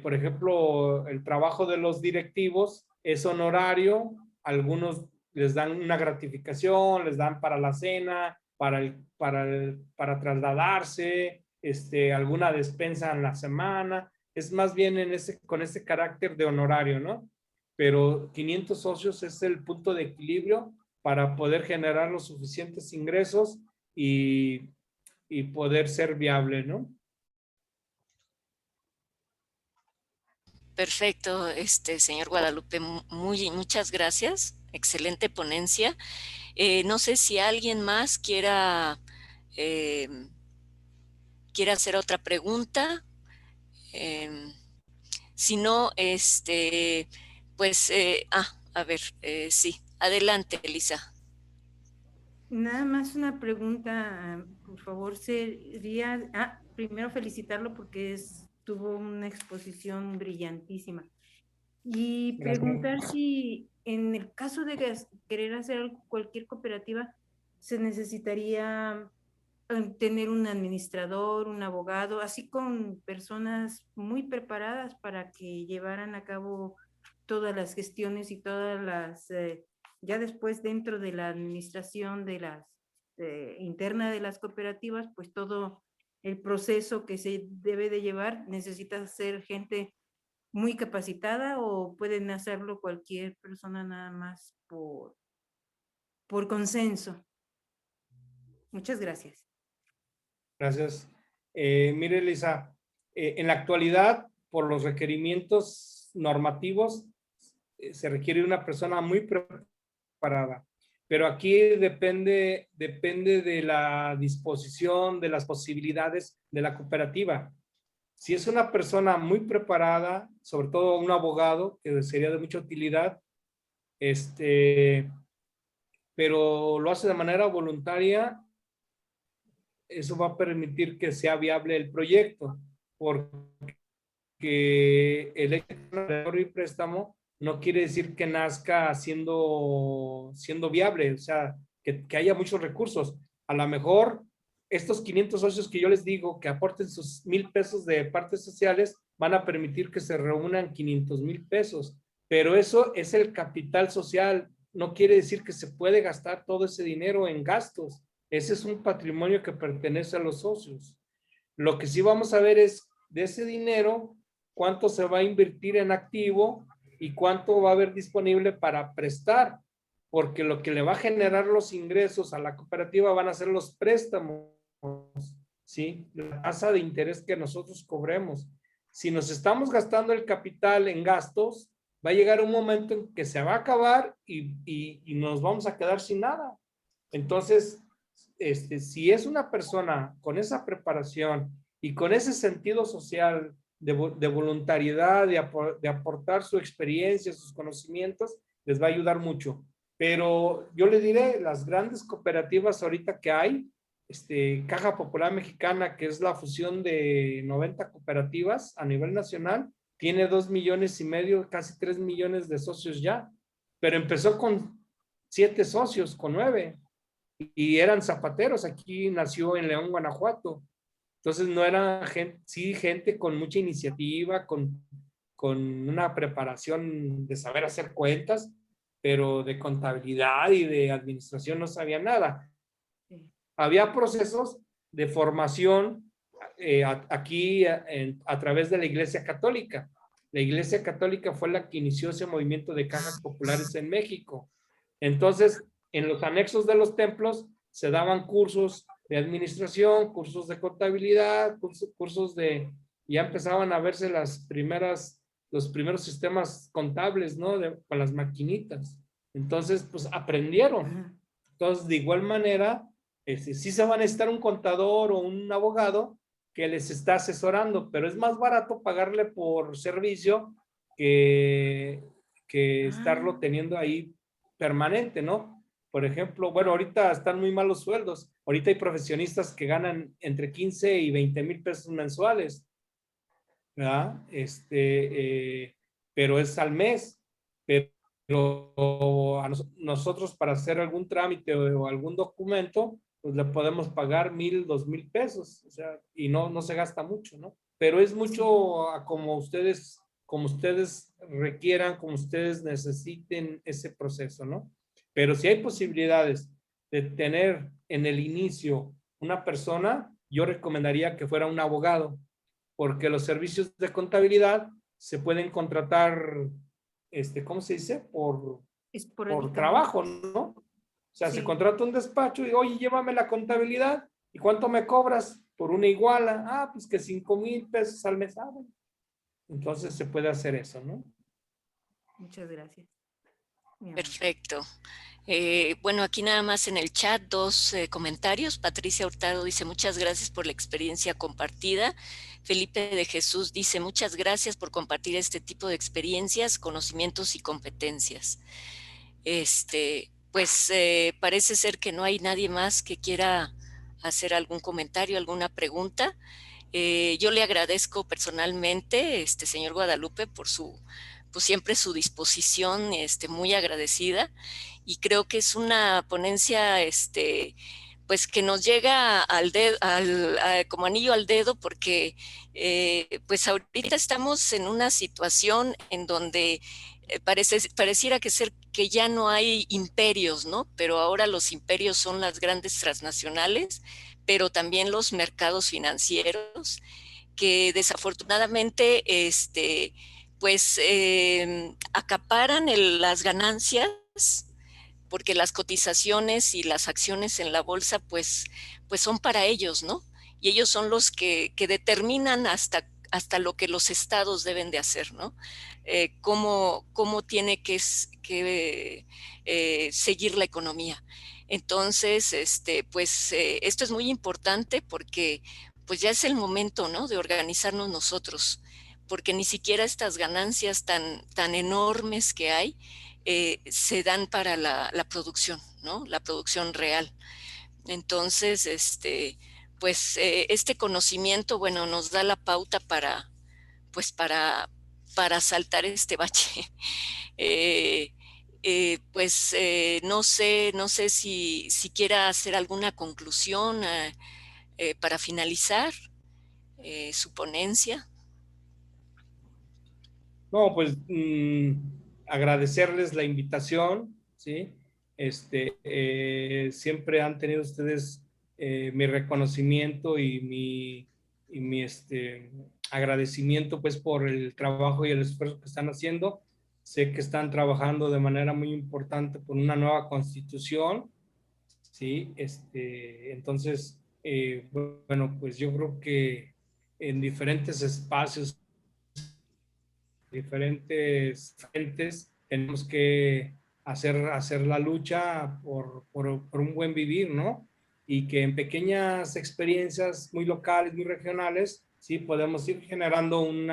Por ejemplo, el trabajo de los directivos es honorario, algunos les dan una gratificación, les dan para la cena, para trasladarse, alguna despensa en la semana. Es más bien con ese carácter de honorario, ¿no? Pero 500 socios es el punto de equilibrio para poder generar los suficientes ingresos y poder ser viable, ¿no? Perfecto, señor Guadalupe, muchas gracias. Excelente ponencia. No sé si alguien más quiera hacer otra pregunta. Si no, pues, a ver, sí. Adelante, Elisa. Nada más una pregunta, por favor, sería, primero felicitarlo porque tuvo una exposición brillantísima. Y preguntar si en el caso de querer hacer cualquier cooperativa, se necesitaría tener un administrador, un abogado, así con personas muy preparadas para que llevaran a cabo todas las gestiones y todas las, ya después dentro de la administración de las, interna de las cooperativas, pues todo el proceso que se debe de llevar necesita ser gente muy capacitada o pueden hacerlo cualquier persona nada más por consenso. Muchas gracias. Gracias. Mire, Lisa, en la actualidad, por los requerimientos normativos, se requiere una persona muy preparada, pero aquí depende de la disposición, de las posibilidades de la cooperativa. Si es una persona muy preparada, sobre todo un abogado, que sería de mucha utilidad, pero lo hace de manera voluntaria, eso va a permitir que sea viable el proyecto, porque el hecho de préstamo no quiere decir que nazca siendo viable, o sea, que haya muchos recursos. A lo mejor estos 500 socios que yo les digo que aporten sus 1,000 pesos de partes sociales van a permitir que se reúnan 500,000 pesos, pero eso es el capital social, no quiere decir que se puede gastar todo ese dinero en gastos. Ese es un patrimonio que pertenece a los socios. Lo que sí vamos a ver es de ese dinero, cuánto se va a invertir en activo y cuánto va a haber disponible para prestar, porque lo que le va a generar los ingresos a la cooperativa van a ser los préstamos, ¿sí? La tasa de interés que nosotros cobremos. Si nos estamos gastando el capital en gastos, va a llegar un momento en que se va a acabar y nos vamos a quedar sin nada. Entonces, si es una persona con esa preparación y con ese sentido social de voluntariedad, de aportar su experiencia, sus conocimientos, les va a ayudar mucho. Pero yo le diré, las grandes cooperativas ahorita que hay, Caja Popular Mexicana, que es la fusión de 90 cooperativas a nivel nacional, tiene 2,5 millones, casi 3 millones de socios ya, pero empezó con 7 socios, con 9. Y eran zapateros, aquí nació en León, Guanajuato. Entonces no era gente con mucha iniciativa, con una preparación de saber hacer cuentas, pero de contabilidad y de administración no sabía nada. Había procesos de formación aquí a través de la Iglesia Católica. La Iglesia Católica fue la que inició ese movimiento de cajas populares en México. Entonces, en los anexos de los templos se daban cursos de administración, cursos de contabilidad, cursos de... Ya empezaban a verse los primeros sistemas contables, ¿no? Con las maquinitas. Entonces, pues aprendieron. Entonces, de igual manera, sí se va a necesitar un contador o un abogado que les está asesorando, pero es más barato pagarle por servicio que estarlo teniendo ahí permanente, ¿no? Por ejemplo, bueno, ahorita están muy malos sueldos. Ahorita hay profesionistas que ganan entre 15 y 20 mil pesos mensuales, ¿verdad? Pero es al mes. Pero a nosotros para hacer algún trámite o algún documento, pues le podemos pagar 1,000, 2,000 pesos, o sea, y no se gasta mucho, ¿no? Pero es mucho como ustedes requieran, como ustedes necesiten ese proceso, ¿no? Pero si hay posibilidades de tener en el inicio una persona, yo recomendaría que fuera un abogado, porque los servicios de contabilidad se pueden contratar, ¿cómo se dice? Por trabajo, ¿no? O sea, se contrata un despacho y, oye, llévame la contabilidad, ¿y cuánto me cobras? Por una iguala. Ah, pues que 5,000 pesos al mes. Entonces se puede hacer eso, ¿no? Muchas gracias. Perfecto. Bueno, aquí nada más en el chat 2 comentarios. Patricia Hurtado dice, muchas gracias por la experiencia compartida. Felipe de Jesús dice, muchas gracias por compartir este tipo de experiencias, conocimientos y competencias. Pues parece ser que no hay nadie más que quiera hacer algún comentario, alguna pregunta. Yo le agradezco personalmente, señor Guadalupe, por pues siempre su disposición, muy agradecida, y creo que es una ponencia, pues que nos llega al dedo, como anillo al dedo, porque pues ahorita estamos en una situación en donde pareciera que ya no hay imperios, ¿no? Pero ahora los imperios son las grandes transnacionales, pero también los mercados financieros, que desafortunadamente pues acaparan las ganancias, porque las cotizaciones y las acciones en la bolsa pues son para ellos, ¿no? Y ellos son los que determinan hasta lo que los estados deben de hacer, ¿no? Cómo tiene que seguir la economía. Entonces, pues esto es muy importante porque pues ya es el momento, ¿no?, de organizarnos nosotros, porque ni siquiera estas ganancias tan enormes que hay se dan para la producción, ¿no?, la producción real. Entonces, pues este conocimiento, bueno, nos da la pauta pues para saltar este bache. Pues no sé si quiera hacer alguna conclusión para finalizar su ponencia. No, pues agradecerles la invitación, ¿sí? Siempre han tenido ustedes mi reconocimiento y mi agradecimiento pues por el trabajo y el esfuerzo que están haciendo. Sé que están trabajando de manera muy importante por una nueva constitución, ¿sí? Entonces, bueno, pues yo creo que en diferentes espacios, diferentes frentes, tenemos que hacer la lucha por un buen vivir, ¿no? Y que en pequeñas experiencias muy locales, muy regionales, sí podemos ir generando un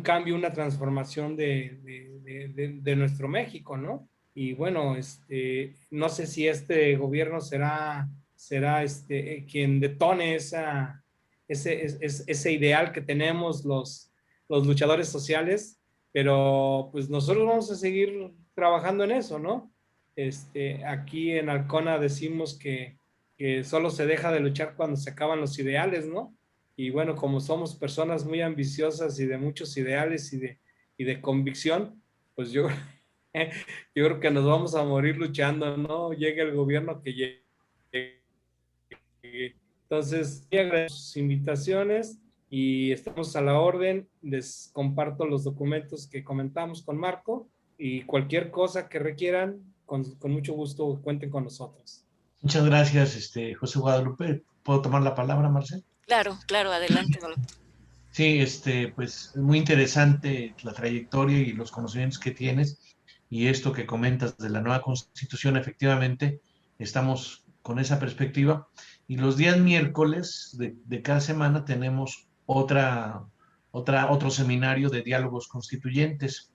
cambio, una transformación de nuestro México, ¿no? Y bueno, no sé si este gobierno será quien detone ese ideal que tenemos los luchadores sociales, pero pues nosotros vamos a seguir trabajando en eso, ¿no? Aquí en Alcona decimos que solo se deja de luchar cuando se acaban los ideales, ¿no? Y bueno, como somos personas muy ambiciosas y de muchos ideales y de convicción, pues yo creo que nos vamos a morir luchando, ¿no? Llegue el gobierno que llegue. Entonces, agradezco sus invitaciones y estamos a la orden. Les comparto los documentos que comentamos con Marco y cualquier cosa que requieran, con mucho gusto cuenten con nosotros. Muchas gracias, José Guadalupe. ¿Puedo tomar la palabra, Marcel? Claro, claro, adelante, doctor. Sí, pues muy interesante la trayectoria y los conocimientos que tienes y esto que comentas de la nueva constitución, efectivamente, estamos con esa perspectiva. Y los días miércoles de cada semana tenemos otro seminario de diálogos constituyentes.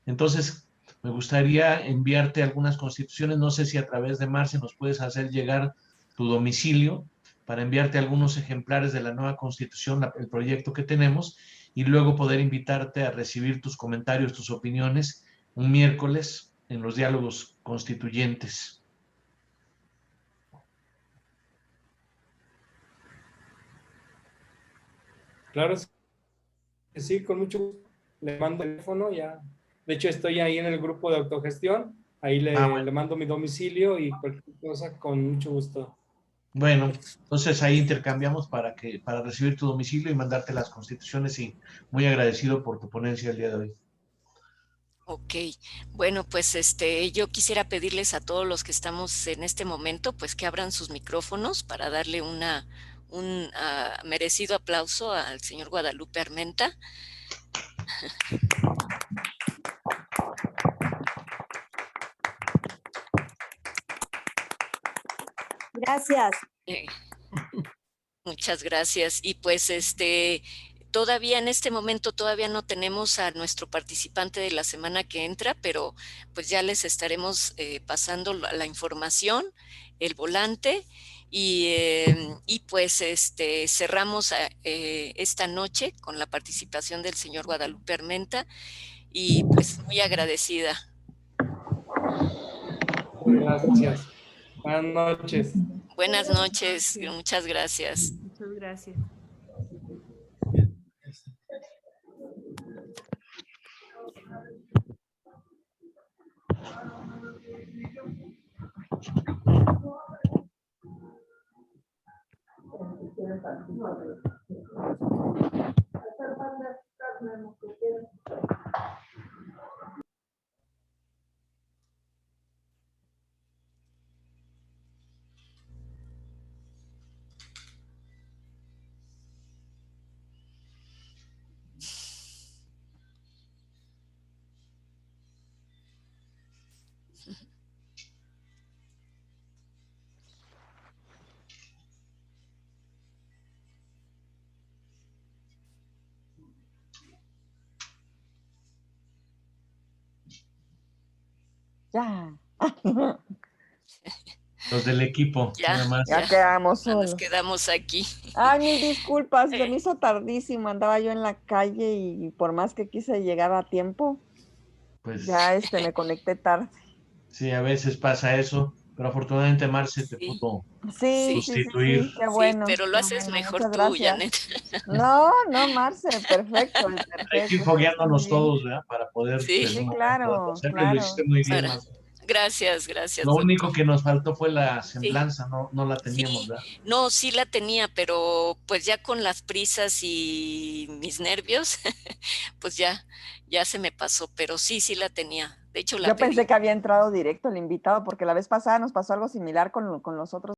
Entonces, me gustaría enviarte algunas constituciones, no sé si a través de Marce nos puedes hacer llegar tu domicilio para enviarte algunos ejemplares de la nueva constitución, el proyecto que tenemos, y luego poder invitarte a recibir tus comentarios, tus opiniones, un miércoles en los diálogos constituyentes. Claro que sí, con mucho gusto. Le mando el teléfono ya. De hecho, estoy ahí en el grupo de autogestión. Ahí Bueno. le mando mi domicilio y cualquier cosa con mucho gusto. Bueno, entonces ahí intercambiamos para recibir tu domicilio y mandarte las constituciones y muy agradecido por tu ponencia el día de hoy. Ok, bueno, pues yo quisiera pedirles a todos los que estamos en este momento, pues que abran sus micrófonos para darle un merecido aplauso al señor Guadalupe Armenta. Gracias. Muchas gracias. Y pues todavía en este momento todavía no tenemos a nuestro participante de la semana que entra, pero pues ya les estaremos pasando la información, el volante y pues cerramos esta noche con la participación del señor Guadalupe Armenta y pues muy agradecida. Gracias. Buenas noches. Buenas noches, muchas gracias. Muchas gracias. Ya. Los del equipo, Ya, nada más. Ya quedamos Ya nos solos. quedamos aquí. Ay, mil disculpas, se me hizo tardísimo, andaba yo en la calle y por más que quise llegar a tiempo, Pues ya me conecté tarde. sí, a veces pasa eso, pero afortunadamente Marce te Sí. pudo Sí, sustituir. sí, qué Sí, bueno. pero lo qué haces bueno, mejor muchas tú, gracias. Janet. No, Marce, perfecto, Hay que ir perfecto. fogueándonos Muy bien. todos, ¿verdad? Para poder Sí. en Sí, un momento claro, hacerlo. Y lo hiciste muy bien, Para- Marce. Gracias, Lo doctor. único que nos faltó fue la Sí. semblanza, no la teníamos, Sí, ¿verdad? no, sí la tenía, pero pues ya con las prisas y mis nervios, pues ya se me pasó, pero sí la tenía. De hecho, la Yo pedí. pensé que había entrado directo el invitado, porque la vez pasada nos pasó algo similar con los otros